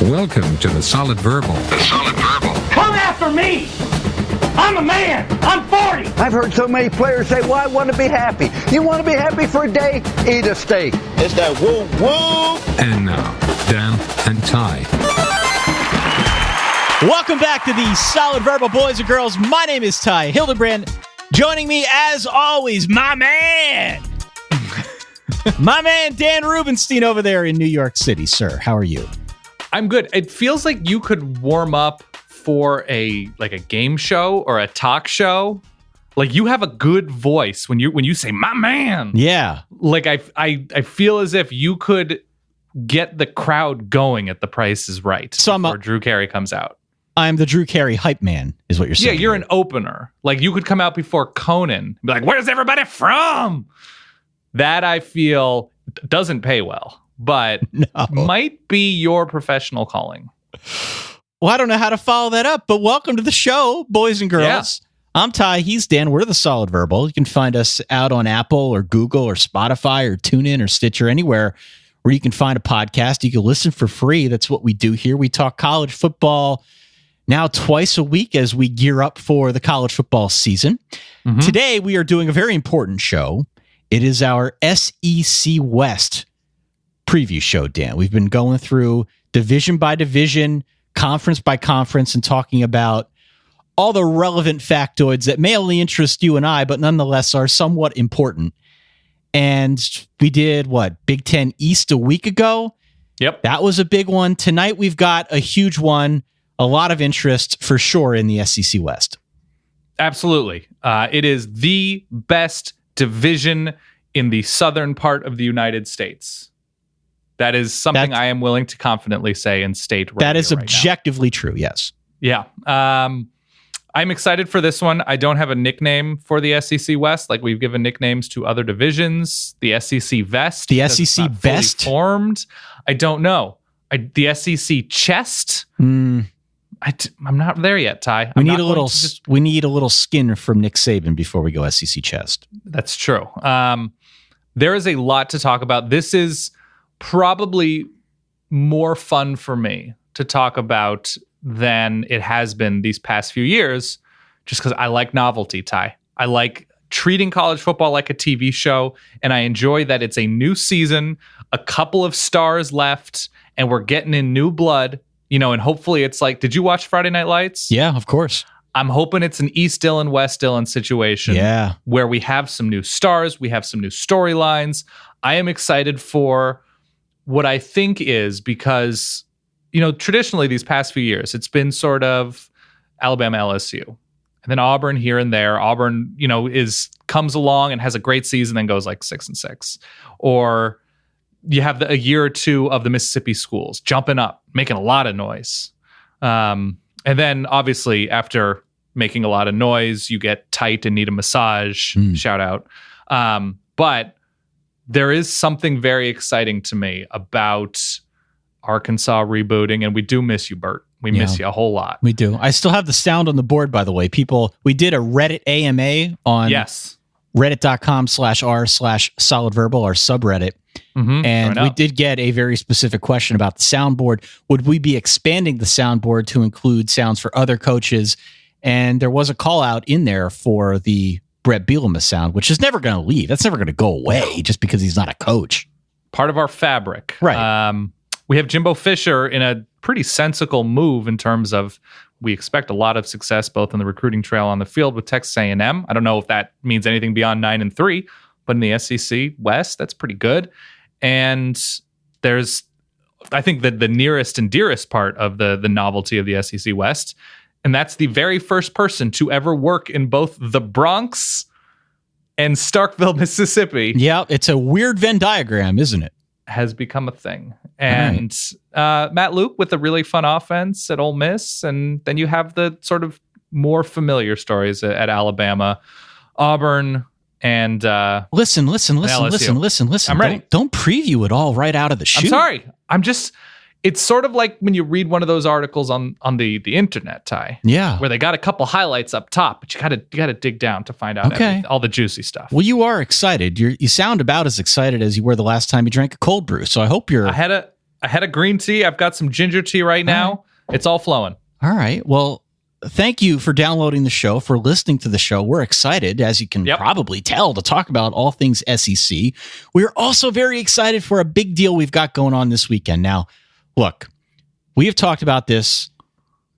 Welcome to the Solid Verbal. The Solid Verbal. Come after me! I'm a man! I'm 40! I've heard so many players say, well, I want to be happy. You want to be happy for a day? Eat a steak. It's that woo woo. And now, Dan and Ty. Welcome back to the Solid Verbal, boys and girls. My name is Ty Hildebrand. Joining me, as always, my man. My man, Dan Rubenstein over there in New York City. Sir, how are you? I'm good. It feels like you could warm up for a game show or a talk show. Like you have a good voice when you say my man. Yeah. Like I feel as if you could get the crowd going at The Price is Right. So before Drew Carey comes out. I'm the Drew Carey hype man, is what you're saying. Yeah, you're an opener. Like you could come out before Conan and be like, "Where's everybody from?" That I feel doesn't pay well, but might be your professional calling. Well, I don't know how to follow that up, but welcome to the show, boys and girls. Yeah. I'm Ty. He's Dan. We're the Solid Verbal. You can find us out on Apple or Google or Spotify or TuneIn or Stitcher, anywhere where you can find a podcast. You can listen for free. That's what we do here. We talk college football now twice a week as we gear up for the college football season. Mm-hmm. Today, we are doing a very important show. It is our SEC West preview show, Dan. We've been going through division by division, conference by conference, and talking about all the relevant factoids that may only interest you and I, but nonetheless are somewhat important. And we did, Big Ten East a week ago? Yep. That was a big one. Tonight, we've got a huge one, a lot of interest for sure in the SEC West. Absolutely. It is the best division in the southern part of the United States. That is something I am willing to confidently say and state right That is right objectively now. True, yes. Yeah. I'm excited for this one. I don't have a nickname for the SEC West. Like we've given nicknames to other divisions. The SEC Vest. The SEC Best? Formed. I don't know. The SEC Chest. I'm not there yet, Ty. We need a little skin from Nick Saban before we go SEC Chest. That's true. There is a lot to talk about. This is probably more fun for me to talk about than it has been these past few years, just because I like novelty, Ty. I like treating college football like a TV show, and I enjoy that it's a new season, a couple of stars left, and we're getting in new blood. And hopefully it's like, did you watch Friday Night Lights? Yeah, of course. I'm hoping it's an East Dillon, West Dillon situation. Yeah. Where we have some new stars, we have some new storylines. I am excited for what I think is because, traditionally these past few years, it's been sort of Alabama, LSU, and then Auburn here and there. Auburn, comes along and has a great season, then goes like 6-6. Or you have a year or two of the Mississippi schools jumping up, making a lot of noise. And then obviously after making a lot of noise, you get tight and need a massage, shout out. But there is something very exciting to me about Arkansas rebooting, and we do miss you, Bert. We miss you a whole lot. We do. I still have the sound on the board, by the way. We did a Reddit AMA on reddit.com/r/solidverbal, our subreddit. Mm-hmm. And we did get a very specific question about the soundboard. Would we be expanding the soundboard to include sounds for other coaches? And there was a call out in there for the Brett Bielema sound, which is never going to leave. That's never going to go away just because he's not a coach. Part of our fabric. Right. We have Jimbo Fisher in a pretty sensical move in terms of we expect a lot of success both on the recruiting trail on the field with Texas A&M. I don't know if that means anything beyond 9-3, but in the SEC West, that's pretty good. And there's, I think, the nearest and dearest part of the novelty of the SEC West, and that's the very first person to ever work in both the Bronx and Starkville, Mississippi. Yeah, it's a weird Venn diagram, isn't it? Has become a thing. And Matt Luke with a really fun offense at Ole Miss, and then you have the sort of more familiar stories at Alabama, Auburn, and listen. I'm ready. Don't preview it all right out of the chute. I'm sorry. It's sort of like when you read one of those articles on the internet, Ty. Yeah. Where they got a couple highlights up top, but you gotta dig down to find out all the juicy stuff. Well, you are excited. You sound about as excited as you were the last time you drank a cold brew. So I hope you're. I had I had a green tea. I've got some ginger tea right now. It's all flowing. All right. Well, thank you for downloading the show, for listening to the show. We're excited, as you can probably tell, to talk about all things SEC. We're also very excited for a big deal we've got going on this weekend. Now, look, we have talked about this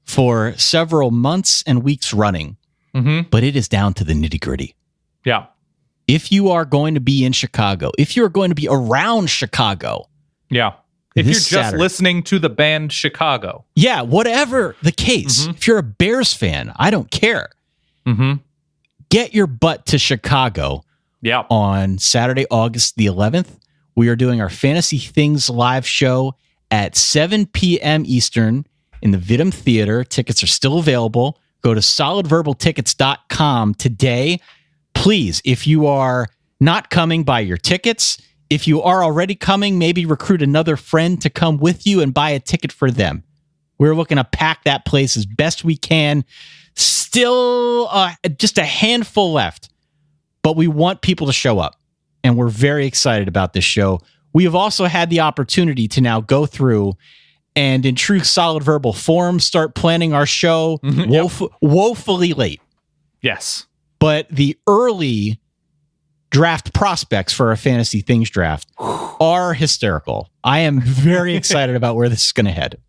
for several months and weeks running, but it is down to the nitty-gritty. Yeah. If you are going to be in Chicago, if you are going to be around Chicago, if you're just listening to the band Chicago. Yeah, whatever the case. If you're a Bears fan, I don't care. Get your butt to Chicago on Saturday, August the 11th. We are doing our Fantasy Things live show at 7 p.m. Eastern in the Vidum Theater. Tickets are still available. Go to solidverbaltickets.com today. Please, if you are not coming, buy your tickets. If you are already coming, maybe recruit another friend to come with you and buy a ticket for them. We're looking to pack that place as best we can. Still just a handful left, but we want people to show up, and we're very excited about this show. We have also had the opportunity to now go through and, in true Solid Verbal form, start planning our show woefully late. Yes. But the early draft prospects for our Fantasy Things draft are hysterical. I am very excited about where this is going to head.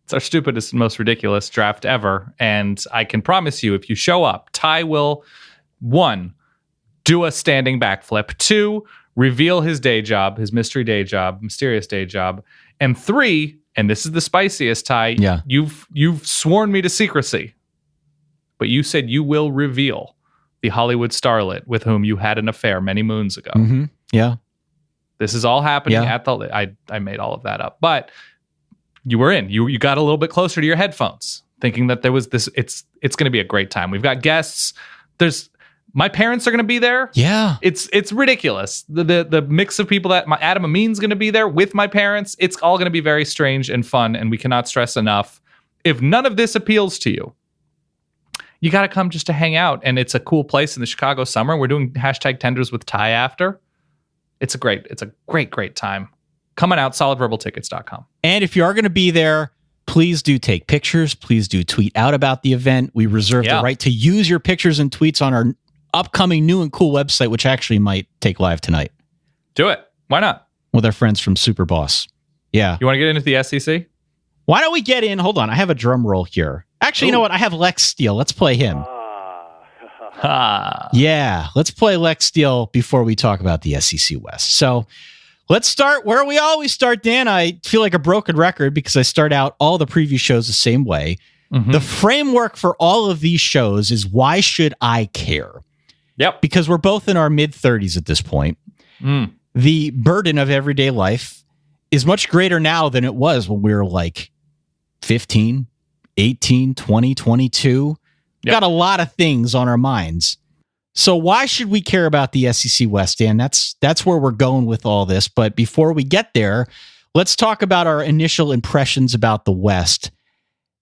It's our stupidest and most ridiculous draft ever. And I can promise you, if you show up, Ty will, 1, do a standing backflip, 2, reveal his day job, his mysterious day job, and 3, and this is the spiciest, Ty, you've sworn me to secrecy, but you said you will reveal the Hollywood starlet with whom you had an affair many moons ago. Yeah. This is all happening at the... I made all of that up. But you were in. You got a little bit closer to your headphones, thinking that there was this... It's going to be a great time. We've got guests. My parents are going to be there. Yeah. It's ridiculous. The mix of people that... Adam Amin's going to be there with my parents. It's all going to be very strange and fun, and we cannot stress enough. If none of this appeals to you, you got to come just to hang out. And it's a cool place in the Chicago summer. We're doing #tenders with Ty after. It's a great time. Come on out, solidverbaltickets.com. And if you are going to be there, please do take pictures. Please do tweet out about the event. We reserve the right to use your pictures and tweets on our upcoming new and cool website, which actually might take live tonight. Do it. Why not? With our friends from Superboss. Yeah. You want to get into the SEC? Why don't we get in? Hold on. I have a drum roll here. Actually, you know what? I have Lex Steele. Let's play him. Yeah, let's play Lex Steele before we talk about the SEC West. So let's start where we always start, Dan. I feel like a broken record because I start out all the preview shows the same way. The framework for all of these shows is, why should I care? Yep. Because we're both in our mid-30s at this point. The burden of everyday life is much greater now than it was when we were like 15, 18, 20, 22. Got a lot of things on our minds. So why should we care about the SEC West, Dan? That's where we're going with all this. But before we get there, let's talk about our initial impressions about the West,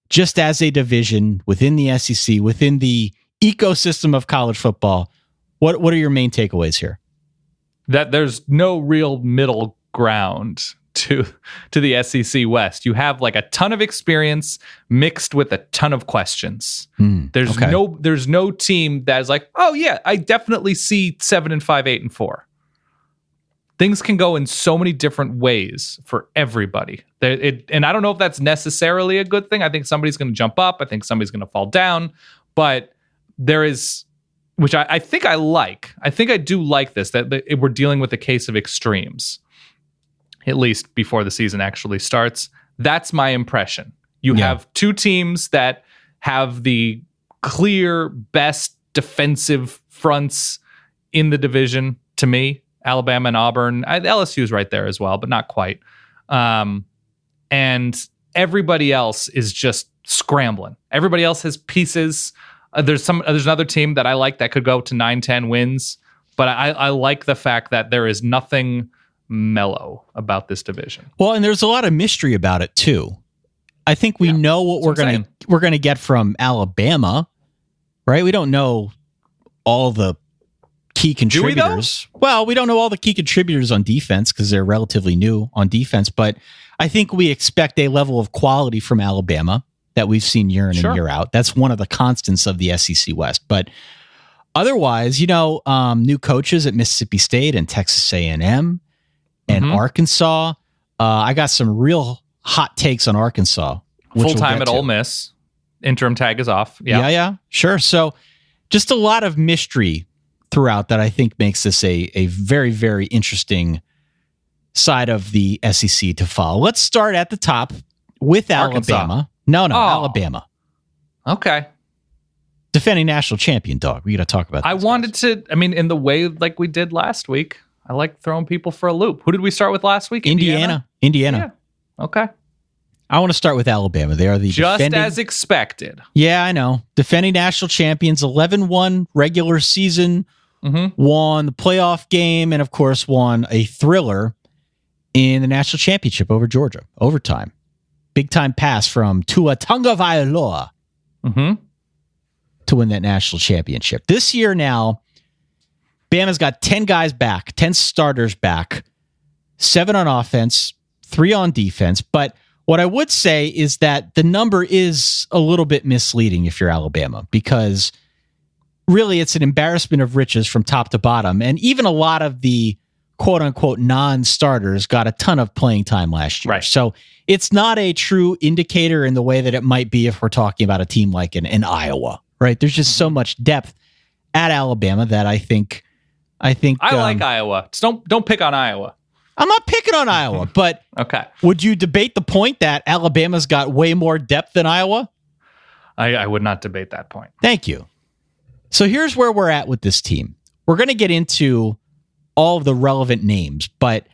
just as a division within the SEC, within the ecosystem of college football. What are your main takeaways here? That there's no real middle ground to the SEC West. You have like a ton of experience mixed with a ton of questions. There's no team that is like, oh yeah, I definitely see 7-5, 8-4. Things can go in so many different ways for everybody. And I don't know if that's necessarily a good thing. I think somebody's going to jump up. I think somebody's going to fall down. But there is, which I think I like. I think I do like this, that we're dealing with a case of extremes, at least before the season actually starts. That's my impression. You have two teams that have the clear best defensive fronts in the division, to me. Alabama and Auburn. LSU's right there as well, but not quite. And everybody else is just scrambling. Everybody else has pieces. There's another team that I like that could go to 9-10 wins, but I like the fact that there is nothing mellow about this division. Well, and there's a lot of mystery about it too. I think we know what we're gonna get from Alabama, right? We don't know all the key contributors. Well, we don't know all the key contributors on defense because they're relatively new on defense, but I think we expect a level of quality from Alabama that we've seen year in and year out. That's one of the constants of the SEC West. But otherwise, new coaches at Mississippi State and Texas A&M and Arkansas. I got some real hot takes on Arkansas. Full-time at Ole Miss. Interim tag is off. Yeah, sure. So just a lot of mystery throughout that I think makes this a very, very interesting side of the SEC to follow. Let's start at the top with Arkansas. Alabama. No, Alabama. Okay. Defending national champion, dog. We got to talk about that. I wanted to, in the way like we did last week, I like throwing people for a loop. Who did we start with last week? Indiana. Yeah. Okay. I want to start with Alabama. They are the just as expected. Yeah, I know. Defending national champions, 11-1 regular season, won the playoff game, and of course won a thriller in the national championship over Georgia. Overtime. Big time pass from Tua Tagovailoa to win that national championship. This year now, Bama's got 10 guys back, 10 starters back, 7 on offense, 3 on defense. But what I would say is that the number is a little bit misleading if you're Alabama, because really it's an embarrassment of riches from top to bottom. And even a lot of the quote unquote non-starters got a ton of playing time last year. Right. So it's not a true indicator in the way that it might be if we're talking about a team like an Iowa, right? There's just so much depth at Alabama that I think I like Iowa. Just don't pick on Iowa. I'm not picking on Iowa, but okay. Would you debate the point that Alabama's got way more depth than Iowa? I would not debate that point. Thank you. So here's where we're at with this team. We're going to get into all of the relevant names, but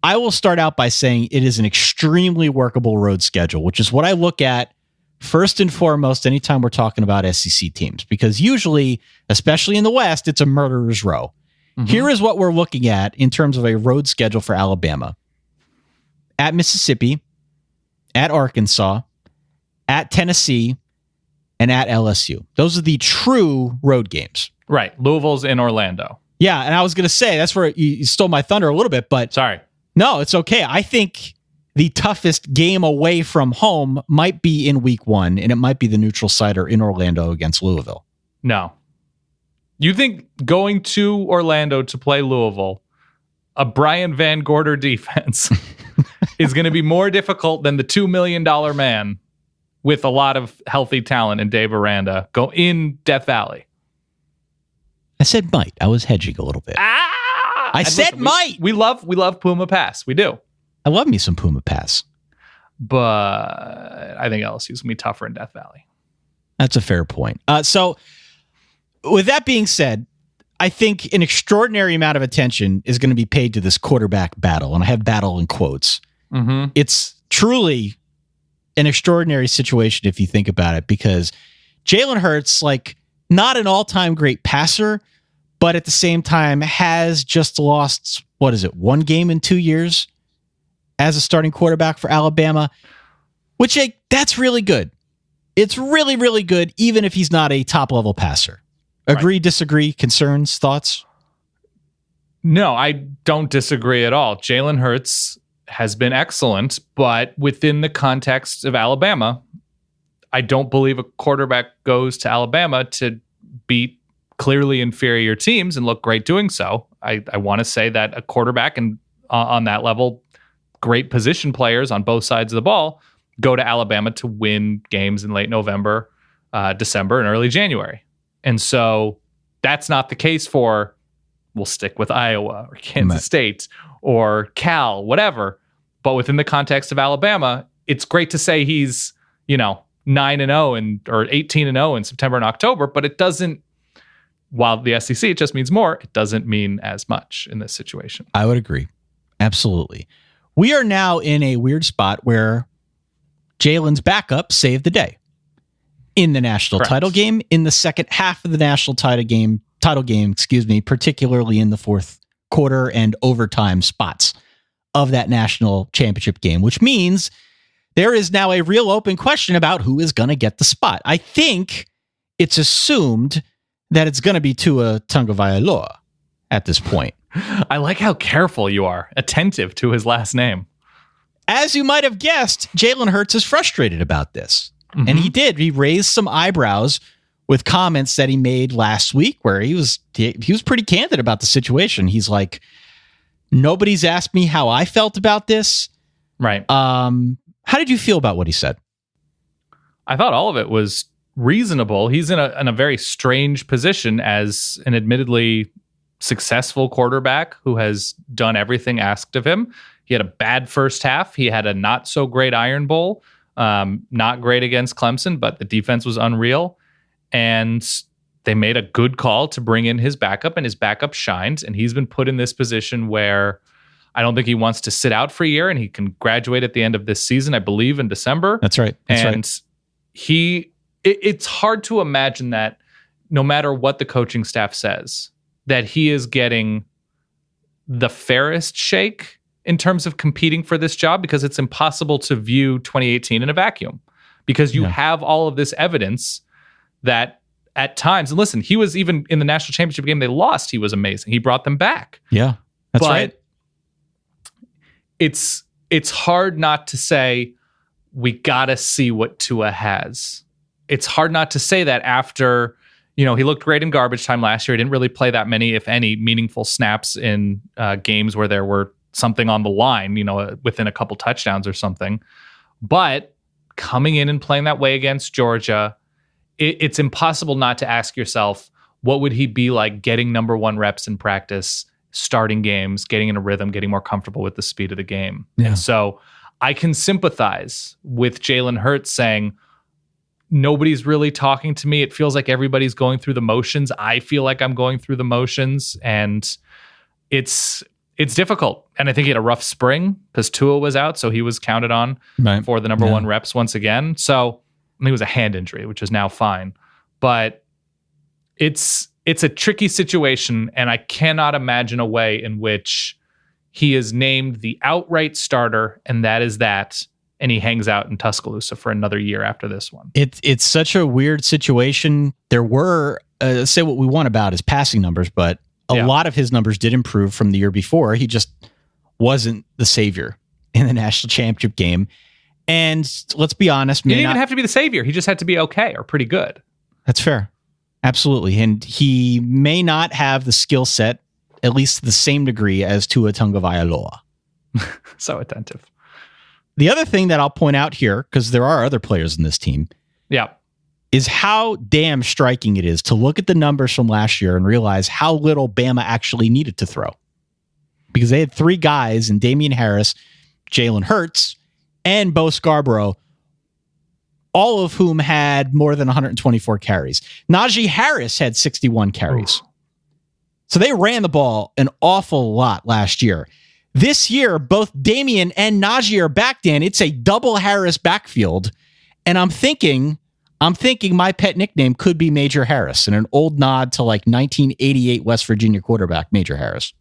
I will start out by saying it is an extremely workable road schedule, which is what I look at first and foremost anytime we're talking about SEC teams, because usually, especially in the West, it's a murderer's row. Here is what we're looking at in terms of a road schedule for Alabama. At Mississippi, at Arkansas, at Tennessee, and at LSU. Those are the true road games. Right. Louisville's in Orlando. Yeah, and I was going to say, that's where you stole my thunder a little bit, but sorry. No, it's okay. I think the toughest game away from home might be in week 1, and it might be the neutral sider in Orlando against Louisville. No. You think going to Orlando to play Louisville, a Brian Van Gorder defense, is going to be more difficult than the $2 million man with a lot of healthy talent in Dave Aranda go in Death Valley? I said might. I was hedging a little bit. I said listen, might. We love Puma Pass. We do. I love me some Puma Pass. But I think LSU's going to be tougher in Death Valley. That's a fair point. So with that being said, I think an extraordinary amount of attention is going to be paid to this quarterback battle. And I have battle in quotes. It's truly an extraordinary situation if you think about it, because Jalen Hurts, not an all-time great passer, but at the same time has just lost, 1 game in 2 years as a starting quarterback for Alabama, which that's really good. It's really, really good, even if he's not a top-level passer. Agree, right. Disagree, concerns, thoughts? No, I don't disagree at all. Jalen Hurts has been excellent, but within the context of Alabama, I don't believe a quarterback goes to Alabama to beat clearly inferior teams and look great doing so. I want to say that a quarterback and on that level, great position players on both sides of the ball go to Alabama to win games in late November, December, and early January. And so that's not the case for, we'll stick with Iowa or Kansas State or Cal, whatever. But within the context of Alabama, it's great to say he's, 9-0 or 18-0 in September and October, but it doesn't, while the SEC, it just means more, it doesn't mean as much in this situation. I would agree. Absolutely. We are now in a weird spot where Jalen's backup saved the day in the national title game, in the second half of the national title game, particularly in the fourth quarter and overtime spots of that national championship game, which means there is now a real open question about who is going to get the spot. I think it's assumed that it's going to be Tua Tagovailoa. at this point. I like how careful you are, attentive to his last name. As you might have guessed, Jalen Hurts is frustrated about this. Mm-hmm. And he did. He raised some eyebrows with comments that he made last week where he was pretty candid about the situation. He's like, nobody's asked me how I felt about this. Right. How did you feel about what he said? I thought all of it was reasonable. He's in a very strange position as an admittedly successful quarterback who has done everything asked of him. He had a bad first half. He had a not so great Iron Bowl. Not great against Clemson, but the defense was unreal. And they made a good call to bring in his backup, and his backup shined. And he's been put in this position where I don't think he wants to sit out for a year, and he can graduate at the end of this season, I believe, in December. That's right. It's hard to imagine that no matter what the coaching staff says, that he is getting the fairest shake in terms of competing for this job, because it's impossible to view 2018 in a vacuum, because you have all of this evidence that at times, and listen, he was even in the national championship game they lost, he was amazing. He brought them back. Yeah, that's right. It's hard not to say, we got to see what Tua has. It's hard not to say that after, he looked great in garbage time last year. He didn't really play that many, if any, meaningful snaps in games where there were something on the line, within a couple touchdowns or something. But coming in and playing that way against Georgia, it's impossible not to ask yourself, what would he be like getting number one reps in practice, starting games, getting in a rhythm, getting more comfortable with the speed of the game? Yeah. And so I can sympathize with Jalen Hurts saying, nobody's really talking to me. It feels like everybody's going through the motions. I feel like I'm going through the motions, and it's difficult. And I think he had a rough spring because Tua was out, so he was counted on for the number one reps once again. So I think it was a hand injury, which is now fine. But it's a tricky situation, and I cannot imagine a way in which he is named the outright starter, and that is that, and he hangs out in Tuscaloosa for another year after this one. It's such a weird situation. There were, say what we want about his passing numbers, but a lot of his numbers did improve from the year before. He just wasn't the savior in the national championship game. And let's be honest, he didn't even have to be the savior. He just had to be okay or pretty good. That's fair. Absolutely. And he may not have the skill set, at least to the same degree, as Tua Tagovailoa. So attentive. The other thing that I'll point out here, because there are other players in this team, is how damn striking it is to look at the numbers from last year and realize how little Bama actually needed to throw. Because they had three guys in Damian Harris, Jalen Hurts, and Bo Scarborough, all of whom had more than 124 carries. Najee Harris had 61 carries. Ooh. So they ran the ball an awful lot last year. This year, both Damian and Najee are back, Dan. It's a double Harris backfield. And I'm thinking my pet nickname could be Major Harris, and an old nod to like 1988 West Virginia quarterback Major Harris.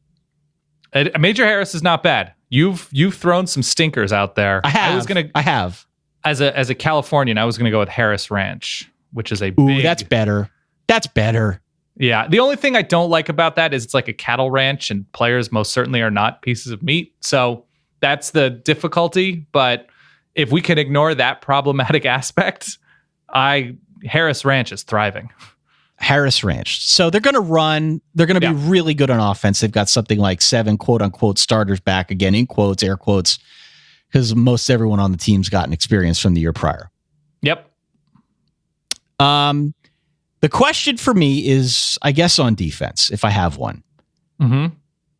Major Harris is not bad. You've thrown some stinkers out there. I have. As a Californian, I was gonna go with Harris Ranch, which is that's better. That's better. Yeah. The only thing I don't like about that is it's like a cattle ranch, and players most certainly are not pieces of meat. So that's the difficulty. But if we can ignore that problematic aspect, Harris Ranch is thriving. Harris Ranch. So they're going to run. They're going to be really good on offense. They've got something like 7 quote unquote starters back, again, in quotes, air quotes, because most everyone on the team's gotten experience from the year prior. Yep. The question for me is, I guess, on defense, if I have one. Mm-hmm.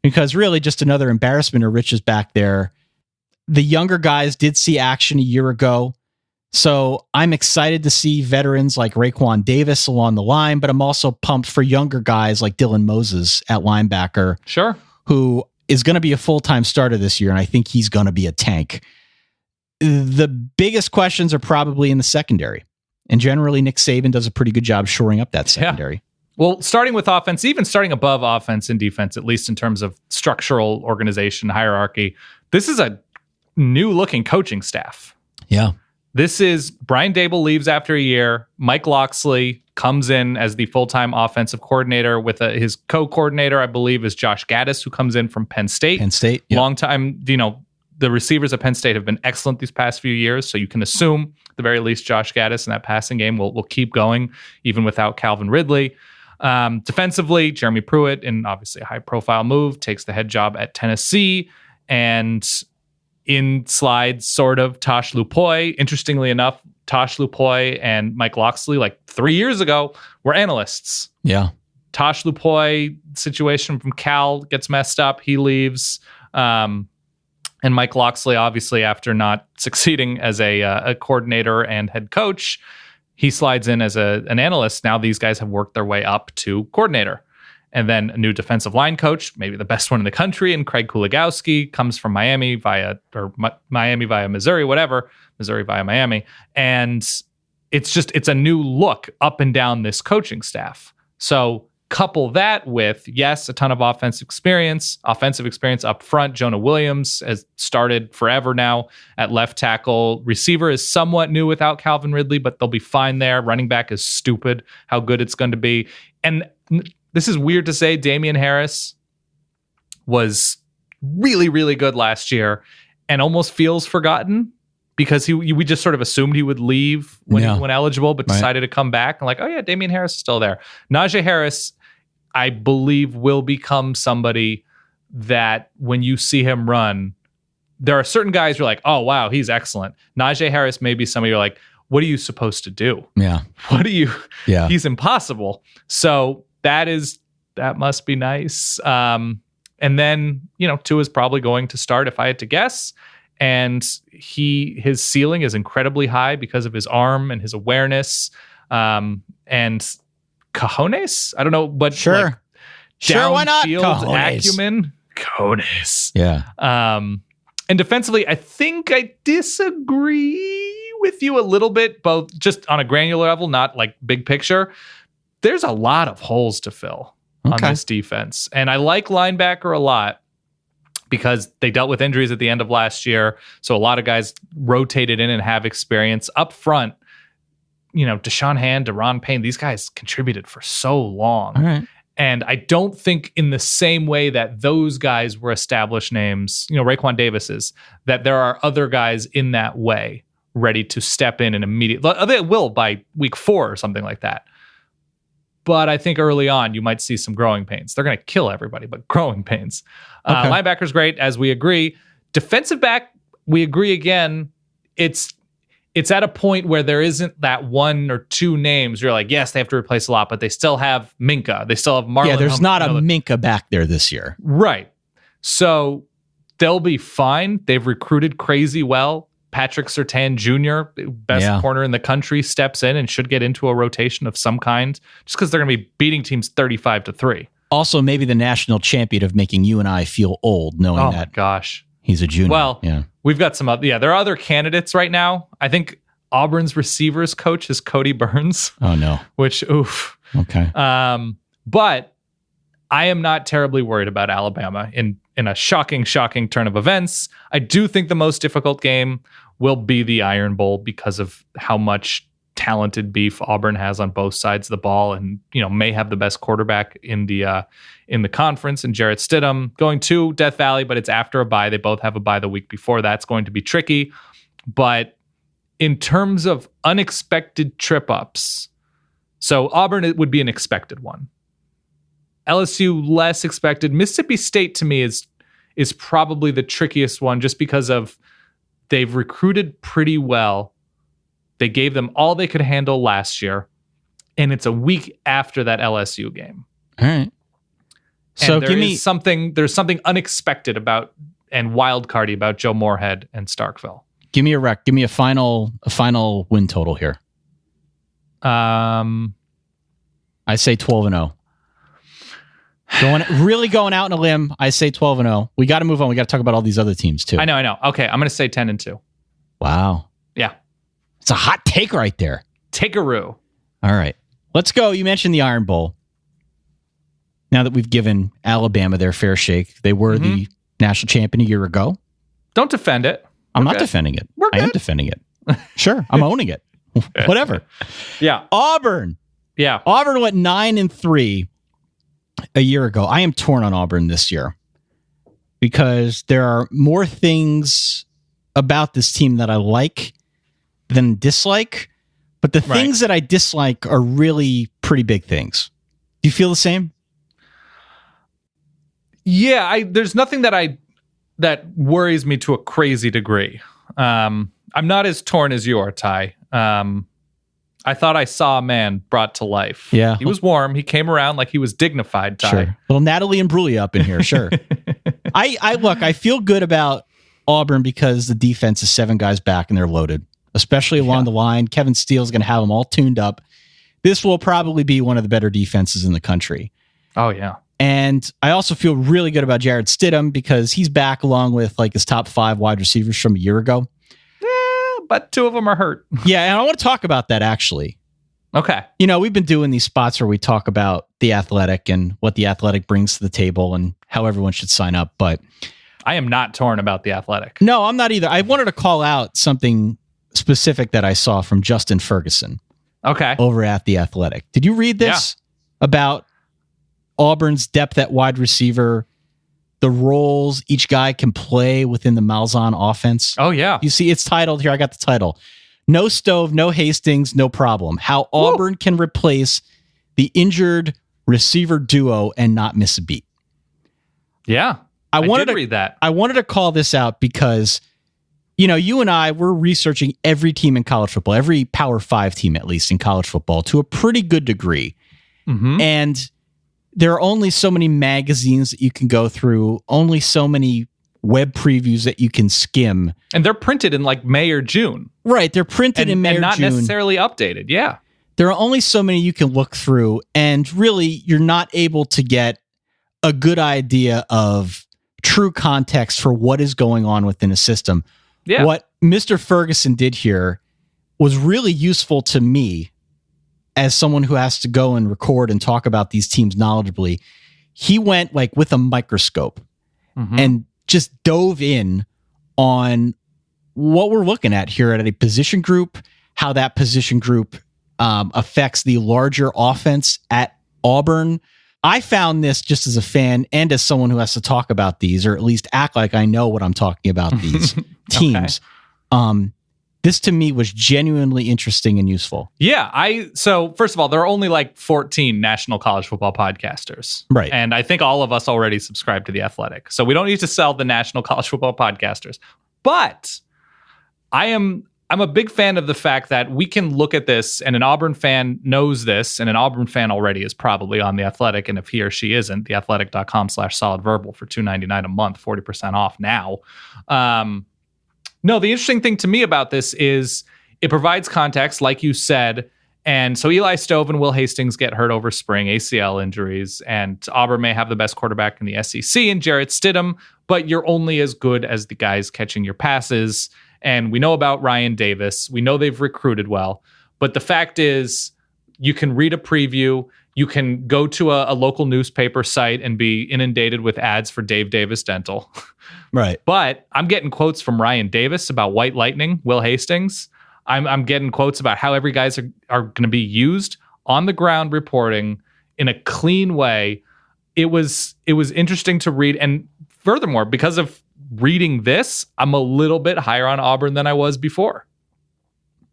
Because really just another embarrassment of riches back there. The younger guys did see action a year ago. So I'm excited to see veterans like Raekwon Davis along the line, but I'm also pumped for younger guys like Dylan Moses at linebacker. Sure. Who is going to be a full-time starter this year, and I think he's going to be a tank. The biggest questions are probably in the secondary. And generally, Nick Saban does a pretty good job shoring up that secondary. Yeah. Well, starting with offense, even starting above offense and defense, at least in terms of structural organization, hierarchy, this is a new-looking coaching staff. Yeah. This is Brian Dable leaves after a year. Mike Locksley comes in as the full-time offensive coordinator with his co-coordinator, I believe, is Josh Gaddis, who comes in from Penn State. Yep. Long time, the receivers at Penn State have been excellent these past few years, so you can assume, at the very least, Josh Gaddis in that passing game will keep going, even without Calvin Ridley. Defensively, Jeremy Pruitt, in obviously a high-profile move, takes the head job at Tennessee, and in slides sort of Tosh Lupoy. Interestingly enough, Tosh Lupoy and Mike Locksley, like 3 years ago, were analysts. Yeah. Tosh Lupoy situation from Cal gets messed up. He leaves. And Mike Locksley, obviously, after not succeeding as a coordinator and head coach, he slides in as an analyst. Now these guys have worked their way up to coordinator. And then a new defensive line coach, maybe the best one in the country, and Craig Kuligowski comes from Miami via Missouri, whatever, Missouri via Miami. And it's a new look up and down this coaching staff. So couple that with, yes, a ton of offensive experience up front. Jonah Williams has started forever now at left tackle. Receiver is somewhat new without Calvin Ridley, but they'll be fine there. Running back is stupid how good it's going to be. And this is weird to say, Damian Harris was really, really good last year and almost feels forgotten because we just sort of assumed he would leave when eligible, but decided to come back. And like, oh yeah, Damian Harris is still there. Najee Harris, I believe, will become somebody that when you see him run, there are certain guys you're like, oh wow, he's excellent. Najee Harris may be somebody you're like, what are you supposed to do? Yeah. He's impossible. So that must be nice. And then, Tua is probably going to start if I had to guess. And his ceiling is incredibly high because of his arm and his awareness. And cojones? I don't know, but sure. Why not? Downfield acumen. Cojones. Yeah. And defensively, I think I disagree with you a little bit, both just on a granular level, not like big picture. There's a lot of holes to fill on this defense. And I like linebacker a lot because they dealt with injuries at the end of last year. So a lot of guys rotated in and have experience. Up front, Deshaun Hand, Deron Payne, these guys contributed for so long. All right. And I don't think in the same way that those guys were established names, Raekwon Davis is, that there are other guys in that way ready to step in and immediately. They will by week 4 or something like that. But I think early on, you might see some growing pains. They're going to kill everybody, but growing pains. Linebacker's great, as we agree. Defensive back, we agree again. It's at a point where there isn't that one or two names. You're like, yes, they have to replace a lot, but they still have Minka. They still have Marlon. Yeah, there's not a Minka back there this year. Right. So they'll be fine. They've recruited crazy well. Patrick Surtain Jr., best corner in the country, steps in and should get into a rotation of some kind just because they're going to be beating teams 35-3. Also, maybe the national champion of making you and I feel old, knowing that he's a junior. Well, we've got some other, there are other candidates right now. I think Auburn's receivers coach is Cody Burns. Oh, no. Which, oof. Okay. But I am not terribly worried about Alabama in a shocking turn of events. I do think the most difficult game will be the Iron Bowl because of how much talented beef Auburn has on both sides of the ball, and may have the best quarterback in the conference, and Jarrett Stidham going to Death Valley, but it's after a bye. They both have a bye the week before. That's going to be tricky. But in terms of unexpected trip ups, so Auburn, it would be an expected one. LSU less expected. Mississippi State to me is probably the trickiest one just because of they've recruited pretty well. They gave them all they could handle last year, and it's a week after that LSU game. All right. So there's something unexpected about and wild cardy about Joe Moorhead and Starkville. Give me a final win total here. I say 12-0. Going out on a limb, I say 12-0. We got to move on. We got to talk about all these other teams too. I know. Okay, I'm going to say 10-2. Wow. Yeah. It's a hot take right there. Take-a-roo. All right. Let's go. You mentioned the Iron Bowl. Now that we've given Alabama their fair shake, they were the national champion a year ago. Don't defend it. I'm not defending it. We're good. I am defending it. Sure, I'm owning it. Whatever. Yeah. Auburn. Yeah. Auburn went 9-3 a year ago. I am torn on Auburn this year because there are more things about this team that I like than dislike, but the things that I dislike are really pretty big things. Do you feel the same? Yeah, there's nothing that worries me to a crazy degree. I'm not as torn as you are, Ty. I thought I saw a man brought to life. Yeah. He was warm. He came around like he was dignified, Ty. Sure. Little Natalie Imbruglia up in here, sure. I feel good about Auburn because the defense is 7 guys back and they're loaded, especially along the line. Kevin Steele's going to have them all tuned up. This will probably be one of the better defenses in the country. Oh, yeah. And I also feel really good about Jarrett Stidham because he's back along with like his top 5 wide receivers from a year ago. But 2 of them are hurt. Yeah, and I want to talk about that actually. Okay. You know, we've been doing these spots where we talk about the Athletic and what the Athletic brings to the table and how everyone should sign up, but I am not torn about the Athletic. No, I'm not either. I wanted to call out something specific that I saw from Justin Ferguson. Okay. Over at the Athletic. Did you read this about Auburn's depth at wide receiver, the roles each guy can play within the Malzahn offense? Oh, yeah. You see, it's titled here. I got the title. No Stove, no Hastings, no problem. How Auburn can replace the injured receiver duo and not miss a beat. Yeah. I did read that. I wanted to call this out because, you know, you and I, we're researching every team in college football, every Power 5 team, at least in college football, to a pretty good degree. Mm-hmm. And there are only so many magazines that you can go through, only so many web previews that you can skim. And they're printed in like May or June. Right. They're printed in May or June. And not necessarily updated. Yeah. There are only so many you can look through. And really, you're not able to get a good idea of true context for what is going on within a system. Yeah. What Mr. Ferguson did here was really useful to me as someone who has to go and record and talk about these teams knowledgeably. He went like with a microscope and just dove in on what we're looking at here at a position group, how that position group affects the larger offense at Auburn. I found this just as a fan and as someone who has to talk about these, or at least act like I know what I'm talking about these teams. This to me was genuinely interesting and useful. Yeah. So first of all, there are only like 14 national college football podcasters. Right. And I think all of us already subscribe to The Athletic. So we don't need to sell the national college football podcasters. But I'm a big fan of the fact that we can look at this, and an Auburn fan knows this, and an Auburn fan already is probably on The Athletic. And if he or she isn't, theathletic.com/solidverbal for $2.99 a month, 40% off now. No, the interesting thing to me about this is it provides context, like you said. And so Eli Stove and Will Hastings get hurt over spring, ACL injuries, and Auburn may have the best quarterback in the SEC in Jarrett Stidham, but you're only as good as the guys catching your passes. And we know about Ryan Davis. We know they've recruited well. But the fact is, you can read a preview. You can go to a local newspaper site and be inundated with ads for Dave Davis Dental. Right. But I'm getting quotes from Ryan Davis about White Lightning, Will Hastings. I'm getting quotes about how every guys are going to be used on the ground reporting in a clean way. It was interesting to read. And furthermore, because of reading this, I'm a little bit higher on Auburn than I was before.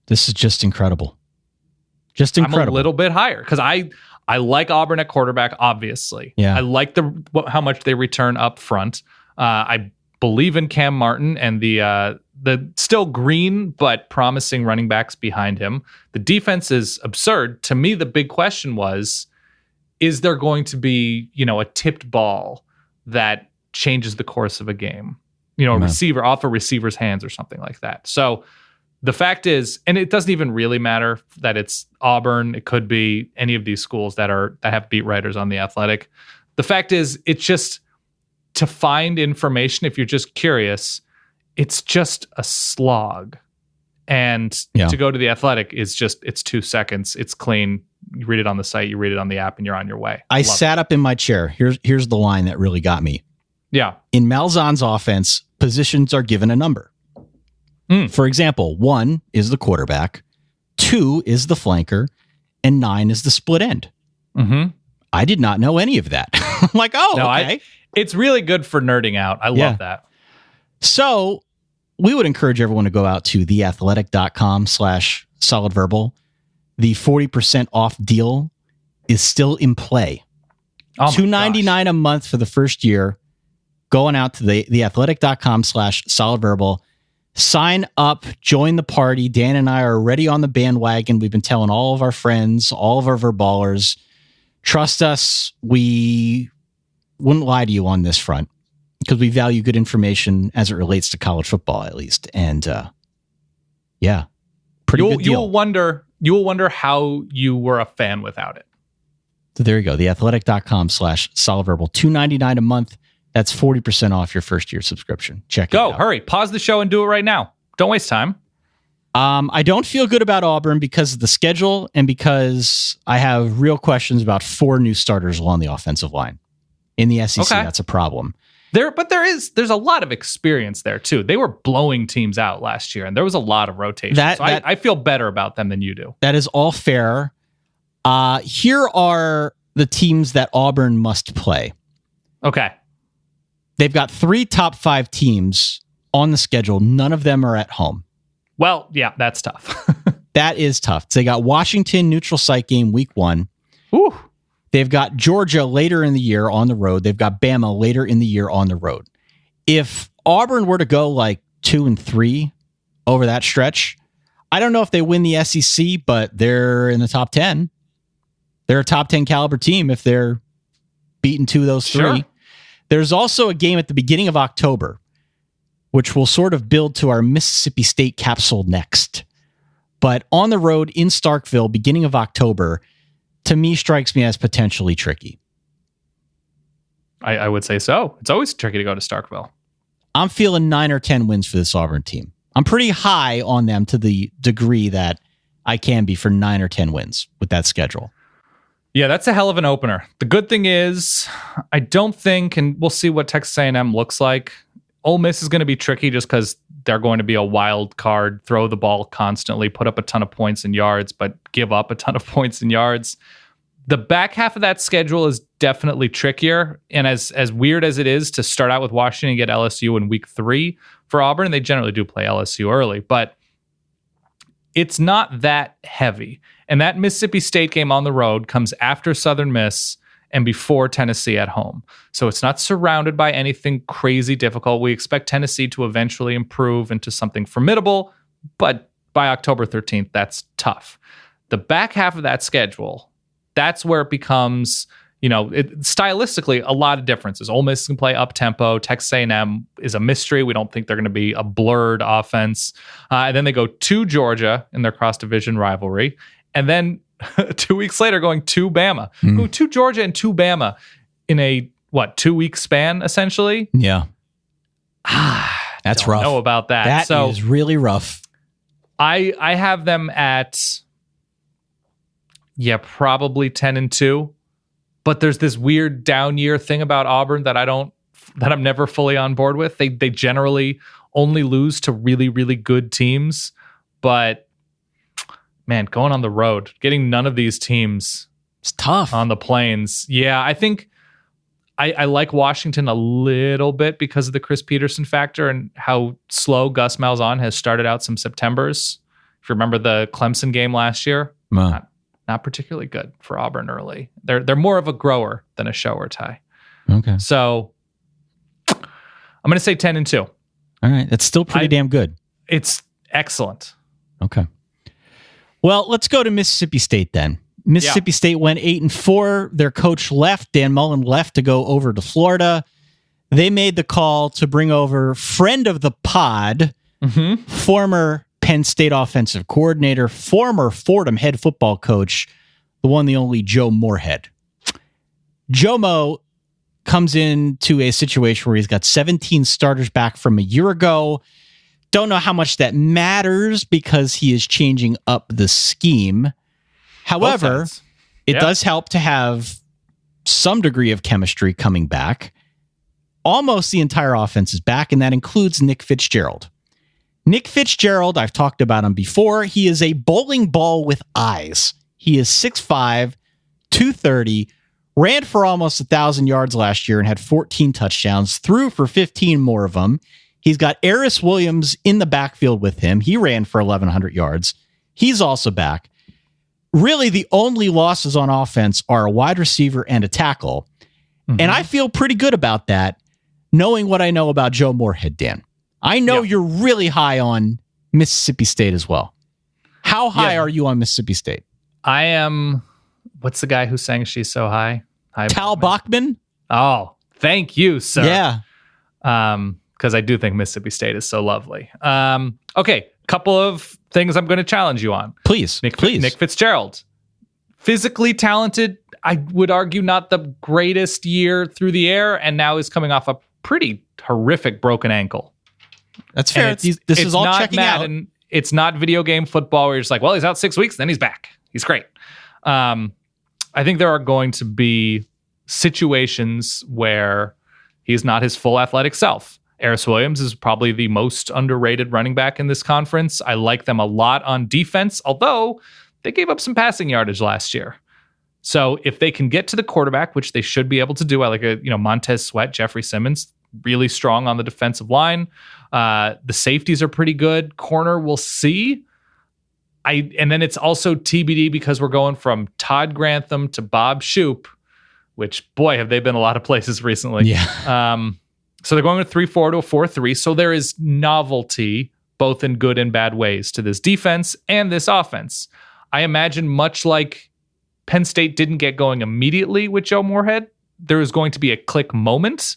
This is just incredible. Just incredible. I'm a little bit higher because I like Auburn at quarterback, obviously. Yeah. I like how much they return up front. I believe in Cam Martin and the still green but promising running backs behind him. The defense is absurd. To me, the big question was, is there going to be, a tipped ball that changes the course of a game? A receiver off a receiver's hands or something like that. So the fact is, and it doesn't even really matter that it's Auburn. It could be any of these schools that have beat writers on The Athletic. The fact is, it's just to find information. If you're just curious, it's just a slog. And to go to The Athletic is it's 2 seconds. It's clean. You read it on the site, you read it on the app, and you're on your way. I sat up in my chair. Here's the line that really got me. Yeah. In Malzahn's offense, positions are given a number. For example, 1 is the quarterback, 2 is the flanker, and 9 is the split end. Mm-hmm. I did not know any of that. I'm like, oh, No, okay. It's really good for nerding out. I love that. So we would encourage everyone to go out to theathletic.com/solidverbal. The 40% off deal is still in play. Oh $2.99 a month for the first year. Going out to theathletic.com/solidverbal. Sign up, join the party. Dan and I are already on the bandwagon. We've been telling all of our friends, all of our verballers, trust us, we wouldn't lie to you on this front because we value good information as it relates to college football, at least. And pretty good deal. You will wonder how you were a fan without it. So there you go. Theathletic.com/solidverbal. $2.99 a month. That's 40% off your first year subscription. Check it out. Go, hurry, pause the show and do it right now. Don't waste time. I don't feel good about Auburn because of the schedule and because I have real questions about 4 new starters along the offensive line. In the SEC, That's a problem. There's a lot of experience there too. They were blowing teams out last year, and there was a lot of rotation. I feel better about them than you do. That is all fair. Here are the teams that Auburn must play. Okay. They've got 3 top 5 teams on the schedule. None of them are at home. Well, yeah, that's tough. That is tough. So they got Washington neutral site game week 1. Ooh. They've got Georgia later in the year on the road. They've got Bama later in the year on the road. If Auburn were to go like 2-3 over that stretch, I don't know if they win the SEC, but they're in the top 10. They're a top 10 caliber team if they're beating 2 of those 3. Sure. There's also a game at the beginning of October, which will sort of build to our Mississippi State capsule next. But on the road in Starkville, beginning of October, to me strikes me as potentially tricky. I would say so. It's always tricky to go to Starkville. I'm feeling 9 or 10 wins for this Auburn team. I'm pretty high on them to the degree that I can be for 9 or 10 wins with that schedule. Yeah, that's a hell of an opener. The good thing is, I don't think, and we'll see what Texas A&M looks like. Ole Miss is going to be tricky just because they're going to be a wild card, throw the ball constantly, put up a ton of points and yards, but give up a ton of points and yards. The back half of that schedule is definitely trickier. And as weird as it is to start out with Washington and get LSU in week 3 for Auburn, they generally do play LSU early, but it's not that heavy. And that Mississippi State game on the road comes after Southern Miss and before Tennessee at home. So it's not surrounded by anything crazy difficult. We expect Tennessee to eventually improve into something formidable, but by October 13th, that's tough. The back half of that schedule, that's where it becomes, stylistically, a lot of differences. Ole Miss can play up-tempo. Texas A&M is a mystery. We don't think they're going to be a blurred offense. And then they go to Georgia in their cross-division rivalry. And then 2 weeks later, going to Bama. Go to Georgia and to Bama in a, 2-week span, essentially? Yeah. That's rough. I don't know about that. That is really rough. I have them at, probably 10-2. But there's this weird down year thing about Auburn that I'm never fully on board with. They generally only lose to really, really good teams. But man, going on the road, getting none of these teams, it's tough on the plains. Yeah, I think I like Washington a little bit because of the Chris Peterson factor and how slow Gus Malzahn has started out some Septembers. If you remember the Clemson game last year, not particularly good for Auburn early. They're more of a grower than a shower, Ty. Okay. So I'm going to say 10-2. All right. That's still pretty damn good. It's excellent. Okay. Well, let's go to Mississippi State then. Mississippi State went 8-4. Their coach left. Dan Mullen left to go over to Florida. They made the call to bring over friend of the pod, former Penn State offensive coordinator, former Fordham head football coach, the one, the only Joe Moorhead. Jomo comes into a situation where he's got 17 starters back from a year ago. Don't know how much that matters because he is changing up the scheme. However, it does help to have some degree of chemistry coming back. Almost the entire offense is back, and that includes Nick Fitzgerald. Nick Fitzgerald, I've talked about him before. He is a bowling ball with eyes. He is 6'5", 230, ran for almost 1,000 yards last year and had 14 touchdowns, threw for 15 more of them. He's got Eris Williams in the backfield with him. He ran for 1,100 yards. He's also back. Really, the only losses on offense are a wide receiver and a tackle. Mm-hmm. And I feel pretty good about that, knowing what I know about Joe Moorhead, Dan. I know you're really high on Mississippi State as well. How high are you on Mississippi State? I am. What's the guy who sang She's So High? Tal Bachman? Oh, thank you, sir. Yeah. Because I do think Mississippi State is so lovely. Okay, couple of things I'm going to challenge you on. Please. Nick Fitzgerald. Physically talented, I would argue not the greatest year through the air, and now is coming off a pretty horrific broken ankle. That's fair. This is all checking out. It's not video game football where you're just like, well, he's out 6 weeks, then he's back. He's great. I think there are going to be situations where he's not his full athletic self. Eris Williams is probably the most underrated running back in this conference. I like them a lot on defense, although they gave up some passing yardage last year. So if they can get to the quarterback, which they should be able to do, I like Montez Sweat, Jeffrey Simmons, really strong on the defensive line. The safeties are pretty good. Corner, we'll see. And then it's also TBD because we're going from Todd Grantham to Bob Shoop, which, boy, have they been a lot of places recently. Yeah. So they're going with 3-4 to a 4-3. So there is novelty, both in good and bad ways, to this defense and this offense. I imagine much like Penn State didn't get going immediately with Joe Moorhead, there is going to be a click moment.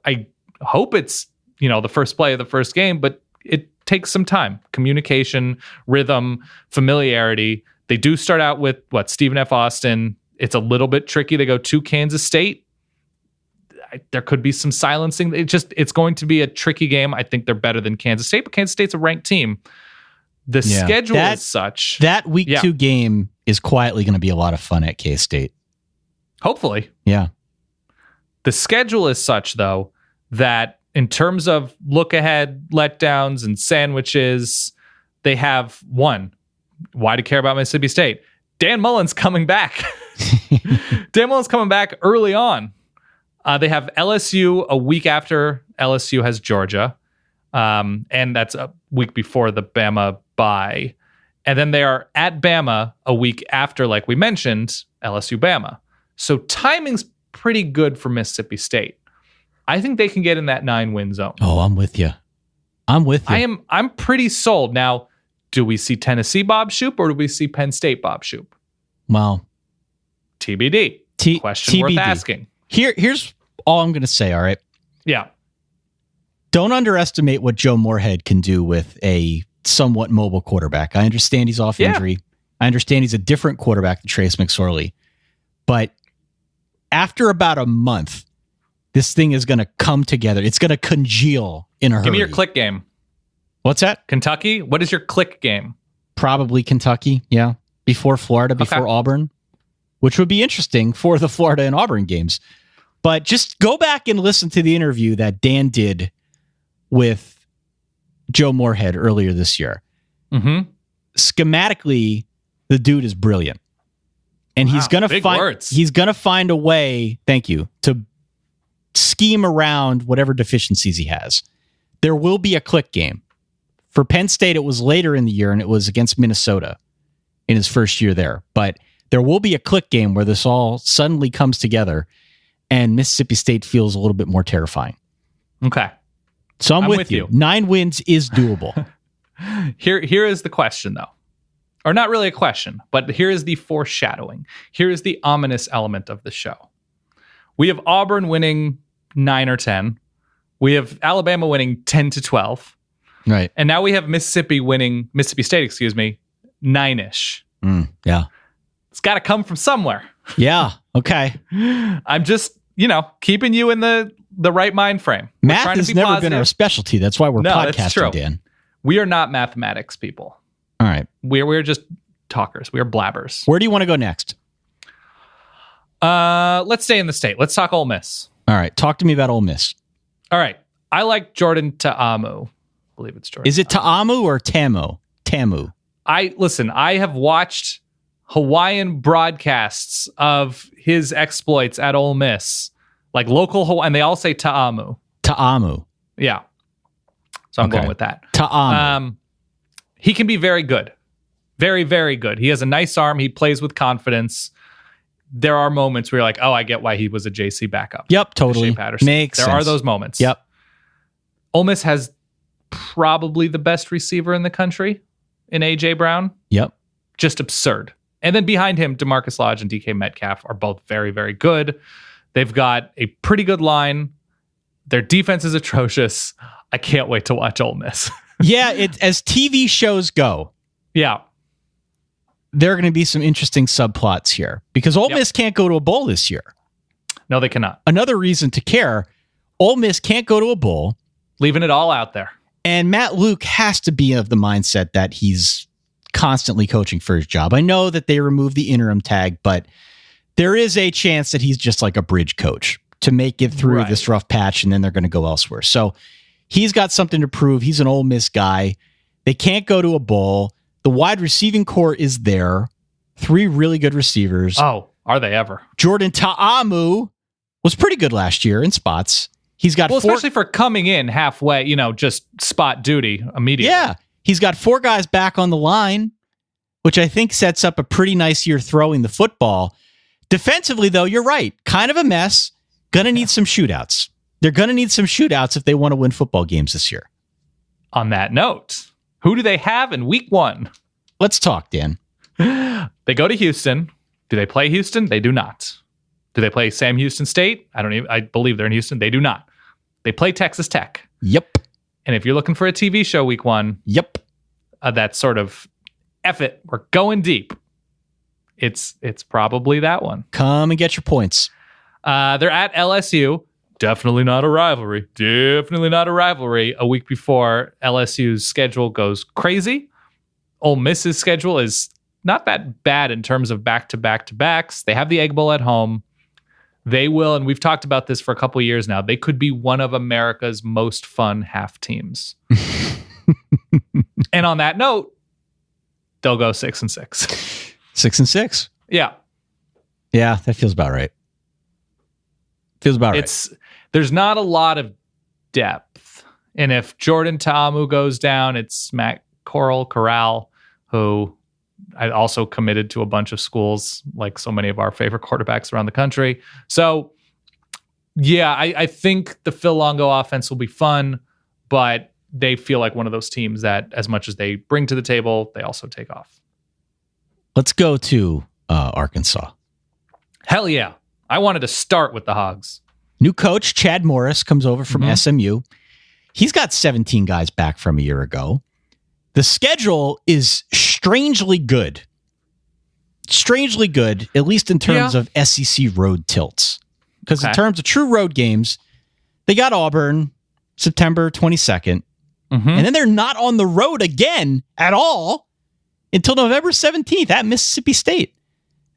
I hope it's, the first play of the first game, but it takes some time. Communication, rhythm, familiarity. They do start out with, Stephen F. Austin. It's a little bit tricky. They go to Kansas State. There could be some silencing. It's going to be a tricky game. I think they're better than Kansas State, but Kansas State's a ranked team. The schedule is such. That week 2 game is quietly going to be a lot of fun at K-State. Hopefully. Yeah. The schedule is such, though, that in terms of look ahead, letdowns, and sandwiches, they have one. Why do you care about Mississippi State? Dan Mullen's coming back. Dan Mullen's coming back early on. They have LSU a week after LSU has Georgia. And that's a week before the Bama bye. And then they are at Bama a week after, like we mentioned, LSU Bama. So timing's pretty good for Mississippi State. I think they can get in that 9-win zone. Oh, I'm with you. I'm pretty sold. Now, do we see Tennessee Bob Shoop or do we see Penn State Bob Shoop? Well, TBD. Question TBD. Worth asking. Here's all I'm going to say, all right? Yeah. Don't underestimate what Joe Moorhead can do with a somewhat mobile quarterback. I understand he's off injury. I understand he's a different quarterback than Trace McSorley. But after about a month, this thing is going to come together. It's going to congeal in a hurry. Give me your click game. What's that? Kentucky? What is your click game? Probably Kentucky, yeah. Before Florida, before Auburn, which would be interesting for the Florida and Auburn games. But just go back and listen to the interview that Dan did with Joe Moorhead earlier this year. Mm-hmm. Schematically, the dude is brilliant. And he's going to find a way, thank you, to scheme around whatever deficiencies he has. There will be a click game. For Penn State, it was later in the year, and it was against Minnesota in his first year there. But there will be a click game where this all suddenly comes together, and Mississippi State feels a little bit more terrifying. Okay. So I'm with you. 9 wins is doable. Here is the question, though. Or not really a question, but here is the foreshadowing. Here is the ominous element of the show. We have Auburn winning 9 or 10. We have Alabama winning 10 to 12. Right. And now we have Mississippi State, 9-ish. Yeah. It's got to come from somewhere. Yeah. Okay. I'm just, keeping you in the right mind frame. Math has never been our specialty. That's why we're podcasting, that's true. Dan. We are not mathematics people. All right. We're just talkers. We are blabbers. Where do you want to go next? Let's stay in the state. Let's talk Ole Miss. All right. Talk to me about Ole Miss. All right. I like Jordan Ta'amu. believe it's Jordan. Is it Ta'amu or Tamu? Tamu. I have watched Hawaiian broadcasts of his exploits at Ole Miss, like local Hawaii, and they all say Ta'amu. Ta'amu. Yeah. So I'm going with that. Ta'amu. He can be very good. Very, very good. He has a nice arm. He plays with confidence. There are moments where you're like, oh, I get why he was a JC backup. Yep, totally. Makes sense. There are those moments. Yep. Ole Miss has probably the best receiver in the country in A.J. Brown. Yep. Just absurd. And then behind him, DeMarcus Lodge and DK Metcalf are both very, very good. They've got a pretty good line. Their defense is atrocious. I can't wait to watch Ole Miss. Yeah, as TV shows go. Yeah. There are going to be some interesting subplots here because Ole Miss can't go to a bowl this year. No, they cannot. Another reason to care, Ole Miss can't go to a bowl. Leaving it all out there. And Matt Luke has to be of the mindset that he's constantly coaching for his job. I know that they removed the interim tag, but there is a chance that he's just like a bridge coach to make it through this rough patch, and then they're going to go elsewhere. So he's got something to prove. He's an Ole Miss guy. They can't go to a bowl. The wide receiving core is there. 3 really good receivers. Oh, are they ever? Jordan Ta'amu was pretty good last year in spots. He's got especially for coming in halfway, just spot duty immediately. Yeah. He's got 4 guys back on the line, which I think sets up a pretty nice year throwing the football. Defensively, though, you're right. Kind of a mess. Gonna need some shootouts. They're gonna need some shootouts if they want to win football games this year. On that note, who do they have in week 1? Let's talk, Dan. They go to Houston. Do they play Houston? They do not. Do they play Sam Houston State? I believe they're in Houston. They do not. They play Texas Tech. Yep. And if you're looking for a TV show week 1, yep, that sort of F it, we're going deep. It's probably that one. Come and get your points. They're at LSU. Definitely not a rivalry. Definitely not a rivalry. A week before LSU's schedule goes crazy. Ole Miss's schedule is not that bad in terms of back-to-back-to-backs. They have the Egg Bowl at home. They will, and we've talked about this for a couple of years now, they could be one of America's most fun half teams. And on that note, they'll go 6-6. 6-6? Yeah. Yeah, that feels about right. Feels about right. There's not a lot of depth. And if Jordan Ta'amu goes down, it's Matt Corral, who I also committed to a bunch of schools, like so many of our favorite quarterbacks around the country. So, yeah, I think the Phil Longo offense will be fun, but they feel like one of those teams that as much as they bring to the table, they also take off. Let's go to Arkansas. Hell yeah. I wanted to start with the Hogs. New coach, Chad Morris, comes over from SMU. He's got 17 guys back from a year ago. The schedule is strangely good. Strangely good, at least in terms of SEC road tilts. Because in terms of true road games, they got Auburn September 22nd. And then they're not on the road again at all until November 17th at Mississippi State.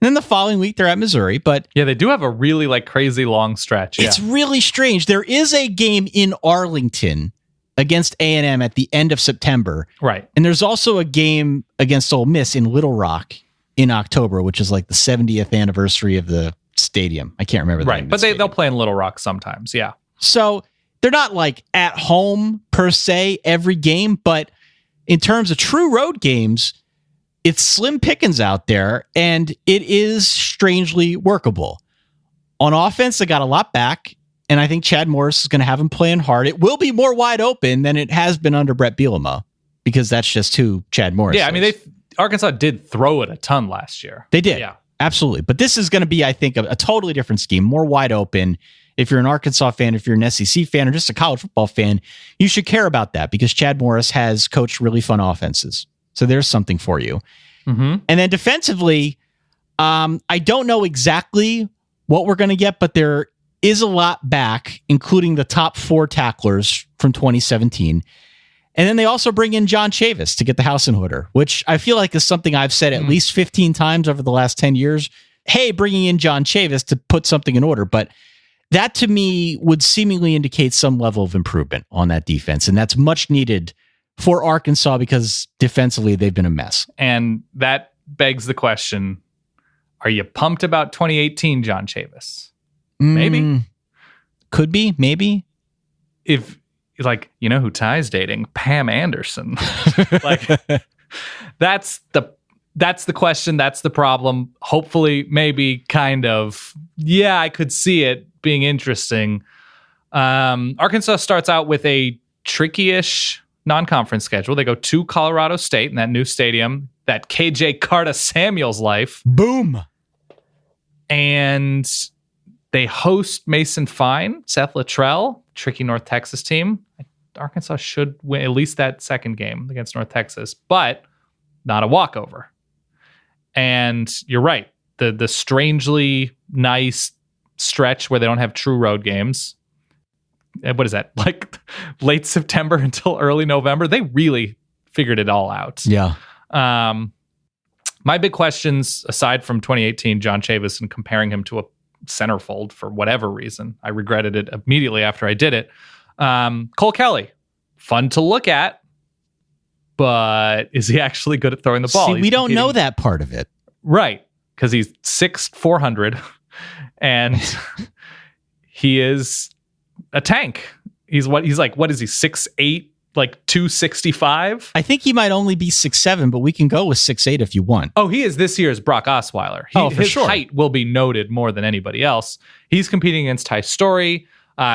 And then the following week, they're at Missouri. But yeah, they do have a really crazy long stretch. It's really strange. There is a game in Arlington against A&M at the end of September. Right. And there's also a game against Ole Miss in Little Rock in October, which is like the 70th anniversary of the stadium. I can't remember the name. But they'll play in Little Rock sometimes. Yeah. So they're not like at home per se every game, but in terms of true road games, it's slim pickings out there, and it is strangely workable. On offense, they got a lot back, and I think Chad Morris is going to have them playing hard. It will be more wide open than it has been under Brett Bielema, because that's just who Chad Morris is. Yeah, I mean, Arkansas did throw it a ton last year. They did. Yeah. Absolutely. But this is going to be, I think, a totally different scheme, more wide open. If you're an Arkansas fan, if you're an SEC fan, or just a college football fan, you should care about that because Chad Morris has coached really fun offenses. So there's something for you. And then defensively, I don't know exactly what we're going to get, but there is a lot back, including the top 4 tacklers from 2017. And then they also bring in John Chavis to get the house in order, which I feel like is something I've said at least 15 times over the last 10 years. Hey, bringing in John Chavis to put something in order. But that to me would seemingly indicate some level of improvement on that defense. And that's much needed for Arkansas because defensively they've been a mess. And that begs the question, are you pumped about 2018 John Chavis? Maybe. Could be, maybe. If, like, you know who Ty's dating? Pam Anderson. Like, that's the question. That's the problem. Hopefully, maybe, kind of. Yeah, I could see it being interesting. Arkansas starts out with a tricky-ish non-conference schedule. They go to Colorado State in that new stadium, that KJ Carta-Samuels life. Boom. And they host Mason Fine, Seth Luttrell, tricky North Texas team. Arkansas should win at least that second game against North Texas, but not a walkover. And you're right. The strangely nice stretch where they don't have true road games. What is that? Like late September until early November. They really figured it all out. Yeah. My big questions, aside from 2018 John Chavis and comparing him to a centerfold for whatever reason, I regretted it immediately after I did it. Cole Kelly, fun to look at, but is he actually good at throwing the ball? See, we don't know that part of it. Right, because he's 400 and he is a tank. He's what is he, 6'8", like 265? I think he might only be 6'7", but we can go with 6'8" if you want. Oh, he is this year's Brock Osweiler. His sure. height will be noted more than anybody else. He's competing against Ty Story.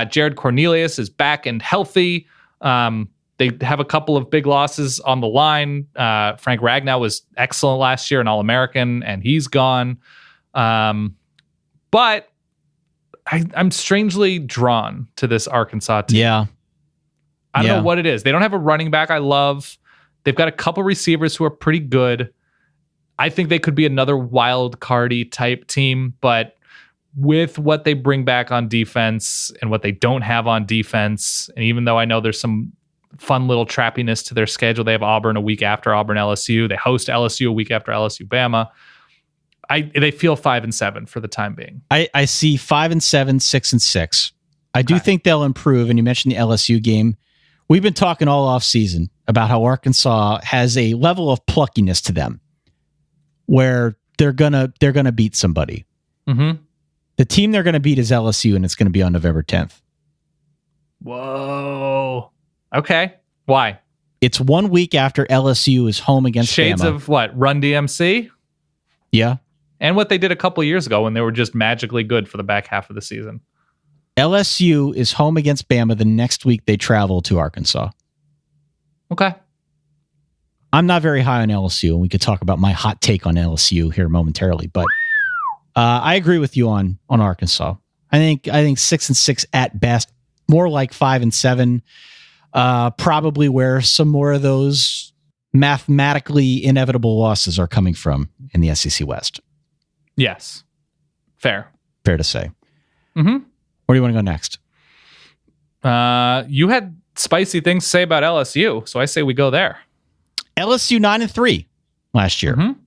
Jared Cornelius is back and healthy. They have a couple of big losses on the line. Frank Ragnow was excellent last year, an All-American, and he's gone. But I'm strangely drawn to this Arkansas team. Yeah. I don't know what it is. They don't have a running back I love. They've got a couple receivers who are pretty good. I think they could be another wild cardy type team, but with what they bring back on defense and what they don't have on defense, and even though I know there's some fun little trappiness to their schedule, they have Auburn a week after Auburn LSU. They host LSU a week after LSU Bama. They feel 5-7 for the time being. I see 5-7, 6-6. I do think they'll improve. And you mentioned the LSU game. We've been talking all off season about how Arkansas has a level of pluckiness to them where they're gonna beat somebody. Mm-hmm. The team they're gonna beat is LSU, and it's gonna be on November 10th. Whoa. Okay. Why? It's 1 week after LSU is home against Shades Bama. of what? Run DMC? Yeah. And what they did a couple years ago when they were just magically good for the back half of the season. LSU is home against Bama. The next week they travel to Arkansas. Okay. I'm not very high on LSU, and we could talk about my hot take on LSU here momentarily, but I agree with you on Arkansas. I think 6-6 at best, more like 5-7. Probably where some more of those mathematically inevitable losses are coming from in the SEC West. Yes. Fair to say. Mm-hmm. Where do you want to go next? You had spicy things to say about LSU, so I say we go there. LSU 9-3 last year. Mm-hmm.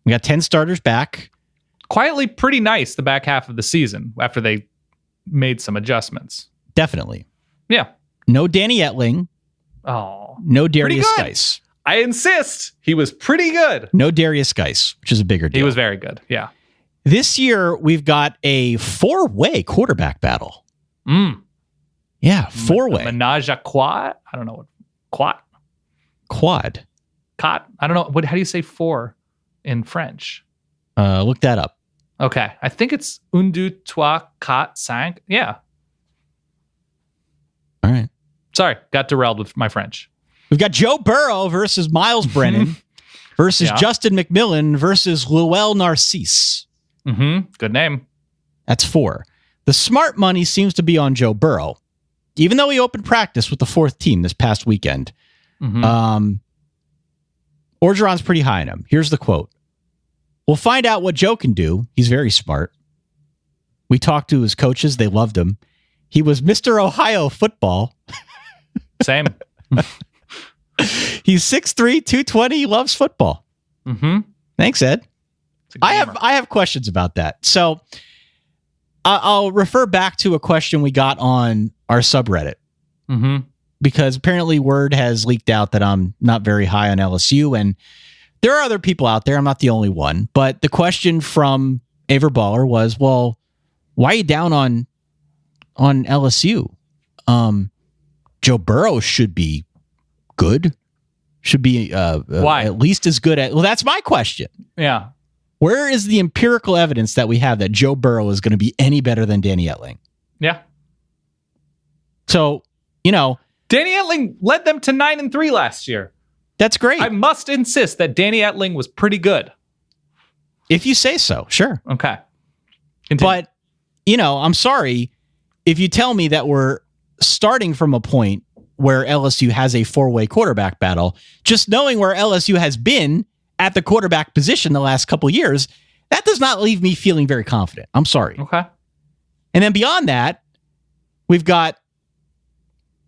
We got 10 starters back. Quietly pretty nice the back half of the season after they made some adjustments. Definitely. Yeah. No Danny Etling. Oh. No Darius Geis. I insist. He was pretty good. No Darius Geis, which is a bigger deal. He was very good. Yeah. This year, we've got a 4-way quarterback battle. Yeah, 4-way. Menage a quad? I don't know what. Quad. Cot? I don't know. How do you say four in French? Look that up. Okay. I think it's un, deux, trois, quatre, cinq. Yeah. All right. Sorry. Got derailed with my French. We've got Joe Burrow versus Miles Brennan versus Justin McMillan versus Luel Narcisse. Mm-hmm. Good name. That's 4. The smart money seems to be on Joe Burrow, even though he opened practice with the 4th team this past weekend. Mm-hmm. Orgeron's pretty high on him. Here's the quote. We'll find out what Joe can do. He's very smart. We talked to his coaches. They loved him. He was Mr. Ohio football. Same. He's 6'3", 220. He loves football. Mm-hmm. Thanks, Ed. I have questions about that. So I'll refer back to a question we got on our subreddit. Mm-hmm. because apparently word has leaked out that I'm not very high on LSU, and there are other people out there. I'm not the only one. But the question from Aver Baller was, well, why are you down on LSU? Joe Burrow should be good. Should be why? At least as good at... Well, that's my question. Yeah. Where is the empirical evidence that we have that Joe Burrow is going to be any better than Danny Etling? Yeah. So, Danny Etling led them to 9-3 last year. That's great. I must insist that Danny Etling was pretty good. If you say so, sure. Okay. Continue. But, I'm sorry if you tell me that we're starting from a point where LSU has a four-way quarterback battle, just knowing where LSU has been at the quarterback position the last couple of years, that does not leave me feeling very confident. I'm sorry. Okay. And then beyond that, we've got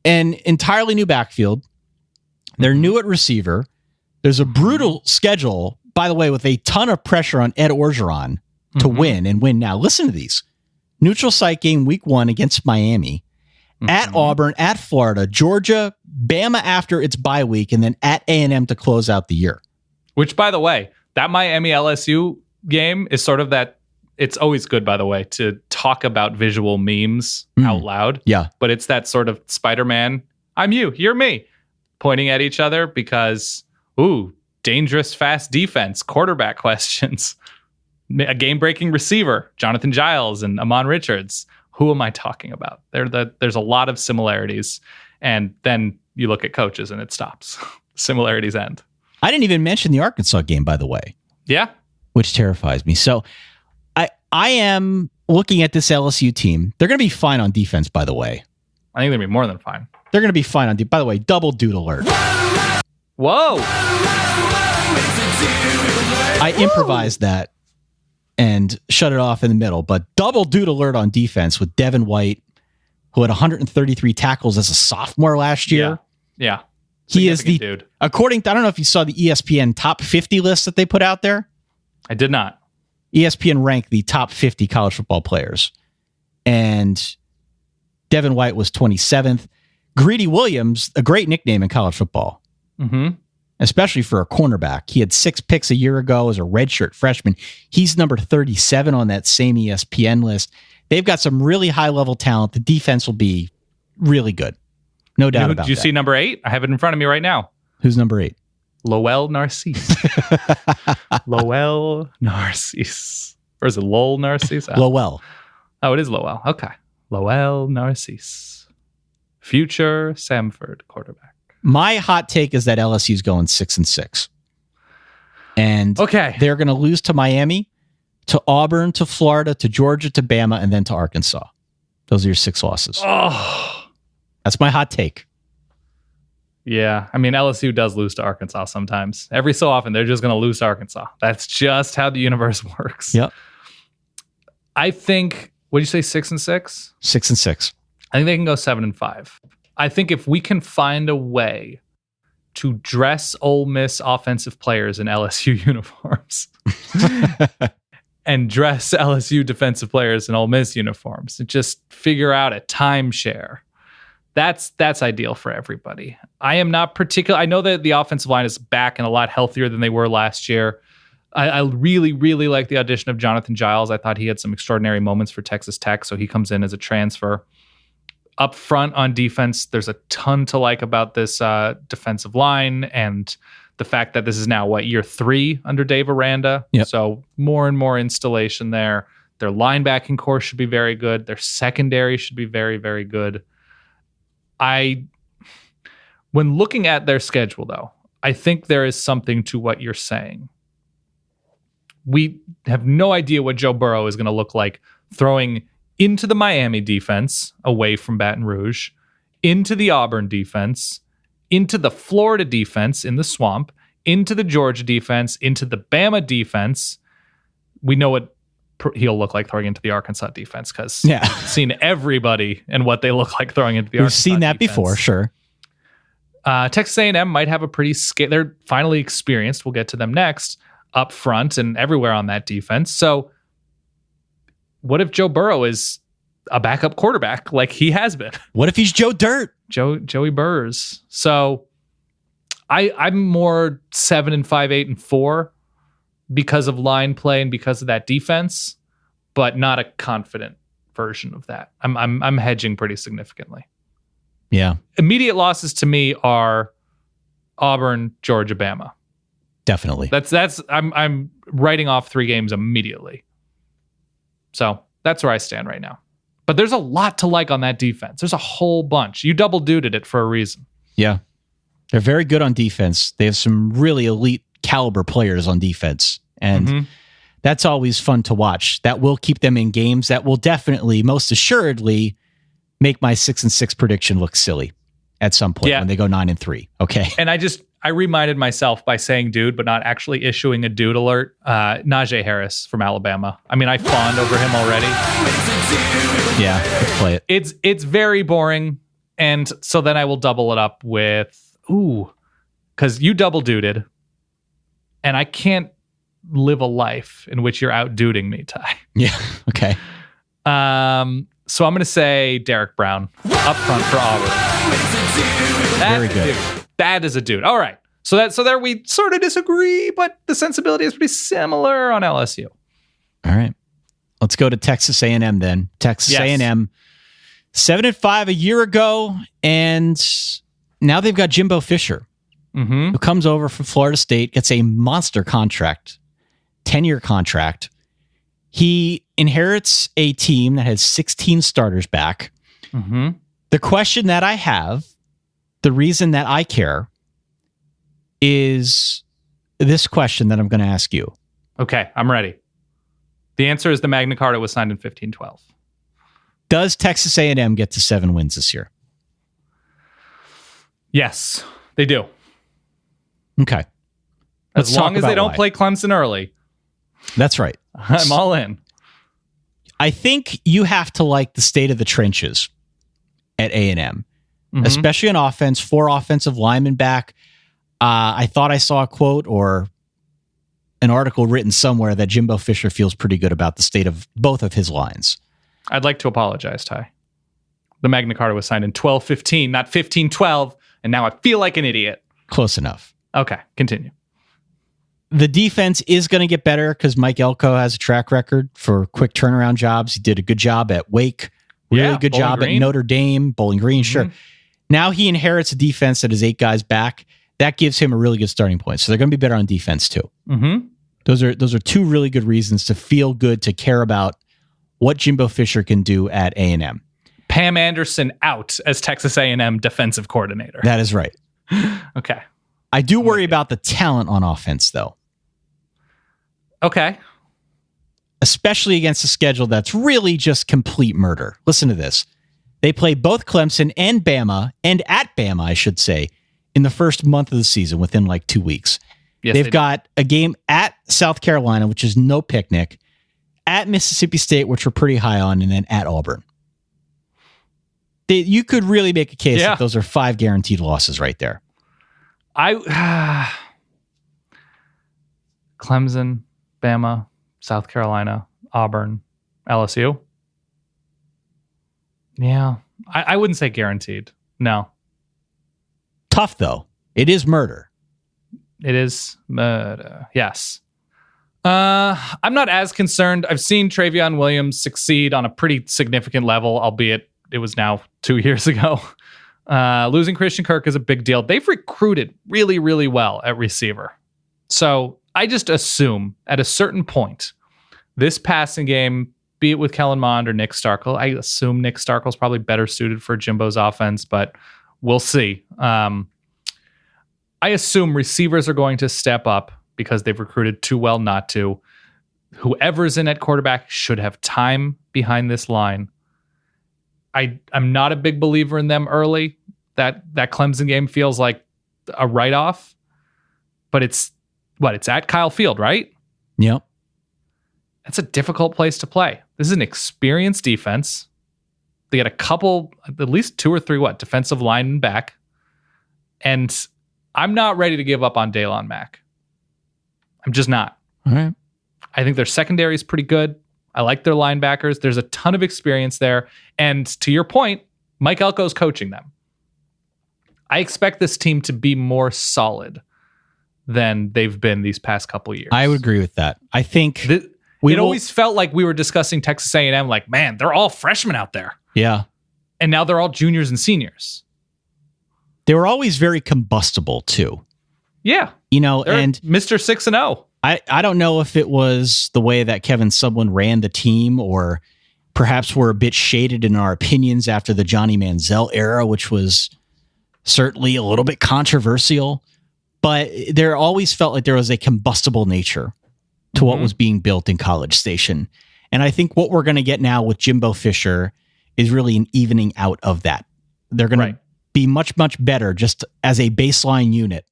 an entirely new backfield. They're new at receiver. There's a brutal schedule, by the way, with a ton of pressure on Ed Orgeron to win and win now. Listen to these. Neutral site game week 1 against Miami, at Auburn, at Florida, Georgia, Bama after its bye week, and then at A&M to close out the year. Which, by the way, that Miami LSU game is sort of that. It's always good, by the way, to talk about visual memes out loud. Yeah. But it's that sort of Spider-Man, I'm you, you're me, pointing at each other because, dangerous, fast defense, quarterback questions, a game-breaking receiver, Jonathan Giles and Amon Richards. Who am I talking about? There's a lot of similarities. And then you look at coaches and it stops. Similarities end. I didn't even mention the Arkansas game, by the way. Yeah. Which terrifies me. So I am looking at this LSU team. They're going to be fine on defense, by the way. I think they're going to be more than fine. They're going to be fine on defense. By the way, double dude alert. Whoa. I improvised that and shut it off in the middle, but double dude alert on defense with Devin White, who had 133 tackles as a sophomore last year. Yeah. He is the dude. According to, I don't know if you saw the ESPN top 50 list that they put out there. I did not. ESPN ranked the top 50 college football players. And Devin White was 27th. Greedy Williams, a great nickname in college football. Especially for a cornerback. He had 6 picks a year ago as a redshirt freshman. He's number 37 on that same ESPN list. They've got some really high-level talent. The defense will be really good. No doubt about that. Did you see number 8? I have it in front of me right now. Who's number 8? Lowell Narcisse. Lowell Narcisse. Or is it Lowell Narcisse? Lowell. Oh, it is Lowell. Okay. Lowell Narcisse. Future Samford quarterback. My hot take is that LSU's going 6-6. And they're going to lose to Miami, to Auburn, to Florida, to Georgia, to Bama, and then to Arkansas. Those are your 6 losses. Oh. That's my hot take. Yeah. I mean, LSU does lose to Arkansas sometimes. Every so often, they're just going to lose to Arkansas. That's just how the universe works. Yep. I think, what did you say, 6-6? 6-6. I think they can go 7-5. I think if we can find a way to dress Ole Miss offensive players in LSU uniforms and dress LSU defensive players in Ole Miss uniforms and just figure out a timeshare, that's ideal for everybody. I am not particular. I know that the offensive line is back and a lot healthier than they were last year. I really, really like the audition of Jonathan Giles. I thought he had some extraordinary moments for Texas Tech, so he comes in as a transfer. Up front on defense, there's a ton to like about this defensive line and the fact that this is now, year 3 under Dave Aranda. Yep. So more and more installation there. Their linebacking core should be very good. Their secondary should be very, very good. When looking at their schedule, though, I think there is something to what you're saying. We have no idea what Joe Burrow is going to look like throwing into the Miami defense away from Baton Rouge, into the Auburn defense, into the Florida defense in the swamp, into the Georgia defense, into the Bama defense. We know what he'll look like throwing into the Arkansas defense because we've seen everybody and what they look like throwing into the Arkansas defense. We've seen that before, sure. Texas A&M might have a pretty they're finally experienced. We'll get to them next up front and everywhere on that defense. So what if Joe Burrow is a backup quarterback like he has been? What if he's Joe Dirt? Joey Burrs. So I'm more 7-5, 8-4 because of line play and because of that defense, but not a confident version of that. I'm hedging pretty significantly. Yeah. Immediate losses to me are Auburn, Georgia, Bama. Definitely. I'm writing off 3 games immediately. So that's where I stand right now. But there's a lot to like on that defense. There's a whole bunch. You double-duded it for a reason. Yeah. They're very good on defense. They have some really elite caliber players on defense. And that's always fun to watch. That will keep them in games. That will definitely, most assuredly, make my 6-6 prediction look silly at some point when they go 9-3. Okay. And I reminded myself by saying dude, but not actually issuing a dude alert. Najee Harris from Alabama. I mean, I fawned over him already. Yeah, let's play it. It's very boring. And so then I will double it up with, because you double duded, and I can't live a life in which you're out duding me, Ty. Yeah, okay. So I'm going to say Derek Brown up front for Auburn. Very good. Dude. That is a dude. All right. So there we sort of disagree, but the sensibility is pretty similar on LSU. All right. Let's go to Texas A&M then. Texas A&M, 7-5 a year ago, and now they've got Jimbo Fisher, who comes over from Florida State, gets a monster contract, 10-year contract. He inherits a team that has 16 starters back. The question that I have, the reason that I care, is this question that I'm going to ask you. Okay, I'm ready. The answer is the Magna Carta was signed in 1512. Does Texas A&M get to 7 wins this year? Yes, they do. Okay. As long as they don't play Clemson early. That's right. I'm all in. I think you have to like the state of the trenches at A&M, especially on offense. 4 offensive linemen back. I thought I saw a quote or an article written somewhere that Jimbo Fisher feels pretty good about the state of both of his lines. I'd like to apologize, Ty. The Magna Carta was signed in 1215, not 1512, and now I feel like an idiot. Close enough. Okay, continue. The defense is going to get better because Mike Elko has a track record for quick turnaround jobs. He did a good job at Wake, really good Bowling job Green. at Notre Dame, Bowling Green, sure. Now he inherits a defense that is 8 guys back. That gives him a really good starting point. So they're going to be better on defense too. Those are 2 really good reasons to feel good, to care about what Jimbo Fisher can do at A&M. Pam Anderson out as Texas A&M defensive coordinator. That is right. Okay. I do worry about the talent on offense, though. Okay. Especially against a schedule that's really just complete murder. Listen to this. They play both Clemson and Bama, and at Bama, I should say, in the first month of the season, within like 2 weeks. Yes, They've got a game at South Carolina, which is no picnic, at Mississippi State, which we're pretty high on, and then at Auburn. You could really make a case that those are 5 guaranteed losses right there. Clemson, Bama, South Carolina, Auburn, LSU. Yeah. I wouldn't say guaranteed. No. Tough, though. It is murder. It is murder. Yes. I'm not as concerned. I've seen Travion Williams succeed on a pretty significant level, albeit it was now 2 years ago. Losing Christian Kirk is a big deal. They've recruited really, really well at receiver. So I just assume at a certain point, this passing game, be it with Kellen Mond or Nick Starkel, I assume Nick Starkel's probably better suited for Jimbo's offense, but we'll see. I assume receivers are going to step up because they've recruited too well not to. Whoever's in at quarterback should have time behind this line. I'm not a big believer in them early. That Clemson game feels like a write-off, but it's at Kyle Field, right? Yep. It's a difficult place to play. This is an experienced defense. They got a couple, at least 2 or 3, defensive linemen back. And I'm not ready to give up on Daylon Mack. I'm just not. All right. I think their secondary is pretty good. I like their linebackers. There's a ton of experience there. And to your point, Mike Elko's coaching them. I expect this team to be more solid than they've been these past couple years. I would agree with that. I think it always felt like we were discussing Texas A&M like, man, they're all freshmen out there. Yeah. And now they're all juniors and seniors. They were always very combustible too. Yeah. They're and Mr. 6-0. I don't know if it was the way that Kevin Sumlin ran the team, or perhaps we're a bit shaded in our opinions after the Johnny Manziel era, which was certainly a little bit controversial, but there always felt like there was a combustible nature to what was being built in College Station. And I think what we're going to get now with Jimbo Fisher is really an evening out of that. They're going to be much, much better just as a baseline unit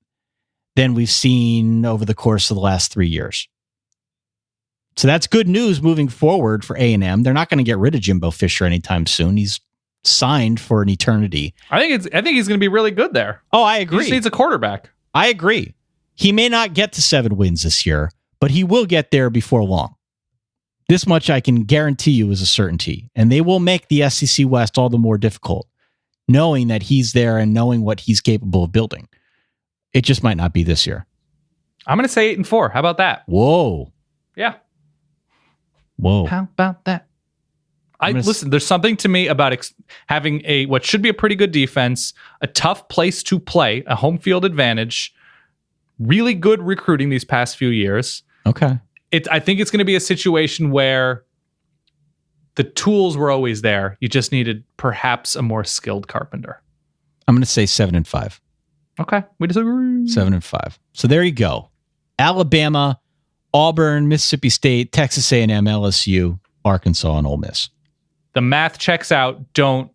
than we've seen over the course of the last 3 years. So that's good news moving forward for A&M. They're not going to get rid of Jimbo Fisher anytime soon. He's signed for an eternity. I think he's going to be really good there. Oh, I agree. He just needs a quarterback. I agree. He may not get to 7 wins this year, but he will get there before long. This much I can guarantee you is a certainty. And they will make the SEC West all the more difficult, knowing that he's there and knowing what he's capable of building. It just might not be this year. I'm going to say 8-4. How about that? Whoa. Yeah. Whoa. How about that? Listen, there's something to me about having what should be a pretty good defense, a tough place to play, a home field advantage, really good recruiting these past few years. Okay. I think it's going to be a situation where the tools were always there. You just needed perhaps a more skilled carpenter. I'm going to say 7-5. Okay. We disagree. 7-5. So there you go. Alabama, Auburn, Mississippi State, Texas A&M, LSU, Arkansas, and Ole Miss. The math checks out. Don't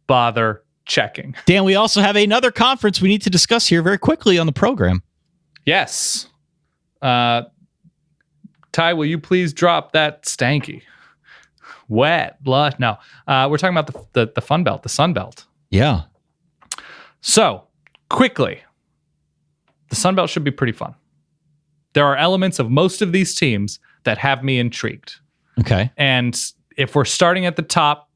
bother checking. Dan, we also have another conference we need to discuss here very quickly on the program. Yes. Ty, will you please drop that stanky? Wet blood. No. We're talking about the Fun Belt, the Sun Belt. Yeah. So, quickly, the Sun Belt should be pretty fun. There are elements of most of these teams that have me intrigued. Okay. And if we're starting at the top,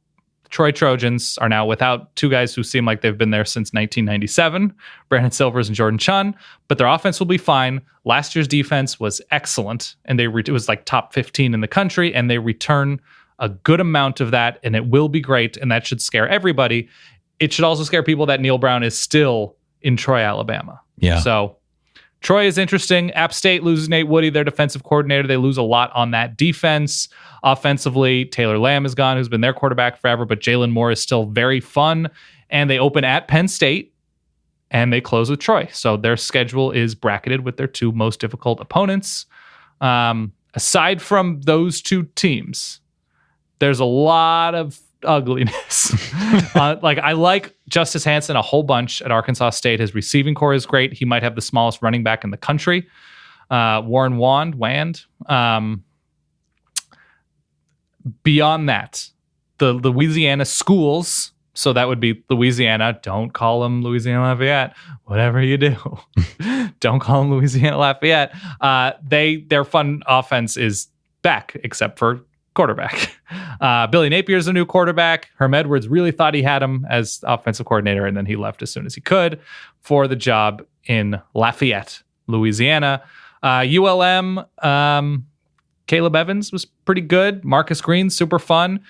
Troy Trojans are now without two guys who seem like they've been there since 1997, Brandon Silvers and Jordan Chun, but their offense will be fine. Last year's defense was excellent, and it was like top 15 in the country, and they return a good amount of that, and it will be great, and that should scare everybody. It should also scare people that Neil Brown is still in Troy, Alabama. Yeah. So Troy is interesting. App State loses Nate Woody, their defensive coordinator. They lose a lot on that defense. Offensively, Taylor Lamb is gone, who's been their quarterback forever, but Jalen Moore is still very fun. And they open at Penn State, and they close with Troy. So their schedule is bracketed with their two most difficult opponents. Aside from those two teams, there's a lot of ugliness. I like Justice Hansen a whole bunch at Arkansas State. His receiving core is great. He might have the smallest running back in the country. Warren Wand. Beyond that, the Louisiana schools, so that would be Louisiana. Don't call them Louisiana Lafayette. Whatever you do, don't call them Louisiana Lafayette. Their fun offense is back, except for quarterback. Billy Napier's a new quarterback. Herm Edwards really thought he had him as offensive coordinator, and then he left as soon as he could for the job in Lafayette, Louisiana. ULM, Caleb Evans was pretty good. Marcus Green, super fun.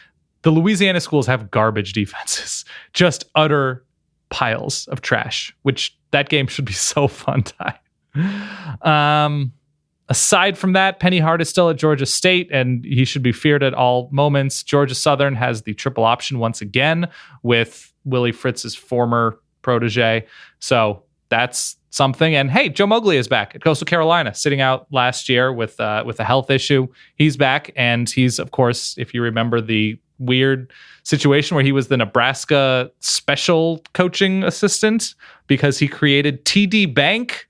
The Louisiana schools have garbage defenses, just utter piles of trash, which that game should be so fun, Ty. Aside from that, Penny Hart is still at Georgia State, and he should be feared at all moments. Georgia Southern has the triple option once again with Willie Fritz's former protege. So that's something. And hey, Joe Mowgli is back at Coastal Carolina, sitting out last year with a health issue. He's back, and he's, of course, if you remember the weird situation where he was the Nebraska special coaching assistant because he created TD Bank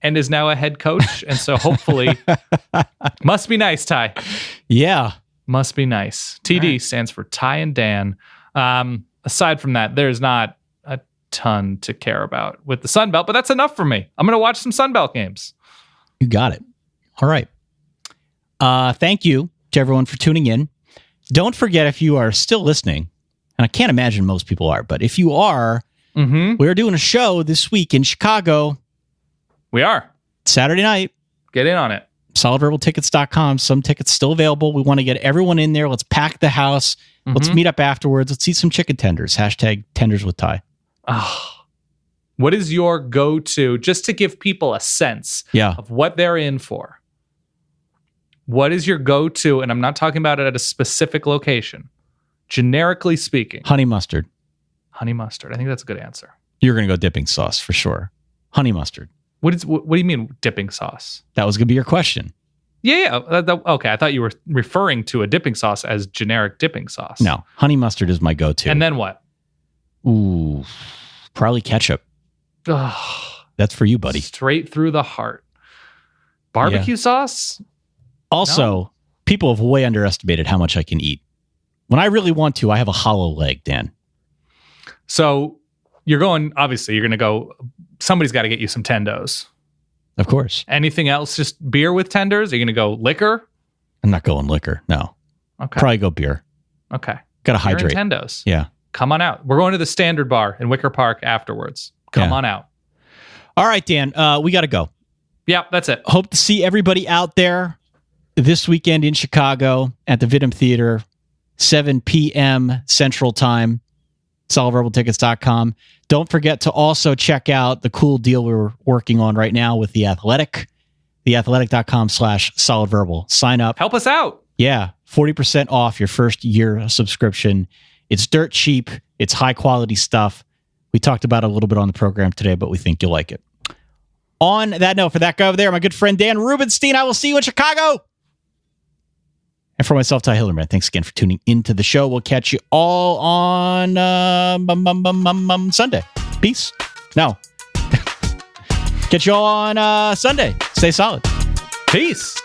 and is now a head coach. And so hopefully, must be nice, Ty. Yeah. Must be nice. TD stands for Ty and Dan. Aside from that, there's not a ton to care about with the Sun Belt, but that's enough for me. I'm going to watch some Sun Belt games. You got it. All right. Thank you to everyone for tuning in. Don't forget, if you are still listening, and I can't imagine most people are, but if you are, Mm-hmm. We're doing a show this week in Chicago. We are. Saturday night. Get in on it. SolidVerbalTickets.com. Some tickets still available. We want to get everyone in there. Let's pack the house. Let's meet up afterwards. Let's eat some chicken tenders. Hashtag tenders with Ty. Oh, what is your go-to, just to give people a sense of what they're in for? What is your go-to? And I'm not talking about it at a specific location. Generically speaking. Honey mustard. Honey mustard. I think that's a good answer. You're going to go dipping sauce for sure. Honey mustard. What do you mean dipping sauce? That was going to be your question. Yeah. Okay. I thought you were referring to a dipping sauce as generic dipping sauce. No. Honey mustard is my go-to. And then what? Ooh. Probably ketchup. Ugh. That's for you, buddy. Straight through the heart. Barbecue sauce? Also, people have way underestimated how much I can eat. When I really want to, I have a hollow leg, Dan. So you're going to go, somebody's got to get you some tendos. Of course. Anything else? Just beer with tenders? Are you going to go liquor? I'm not going liquor. No. Okay. Probably go beer. Okay. Got to hydrate. And tendos. Yeah. Come on out. We're going to the Standard Bar in Wicker Park afterwards. Come on out. All right, Dan. We got to go. Yeah, that's it. Hope to see everybody out there this weekend in Chicago at the Vidum Theater, 7 p.m. Central Time. SolidVerbalTickets.com. Don't forget to also check out the cool deal we're working on right now with The Athletic. TheAthletic.com/solidverbal. Sign up. Help us out. Yeah. 40% off your first year subscription. It's dirt cheap. It's high quality stuff. We talked about it a little bit on the program today, but we think you'll like it. On that note, for that guy over there, my good friend Dan Rubenstein, I will see you in Chicago. And for myself, Ty Hillerman, thanks again for tuning into the show. We'll catch you all on Sunday. Peace. No. Catch you all on Sunday. Stay solid. Peace.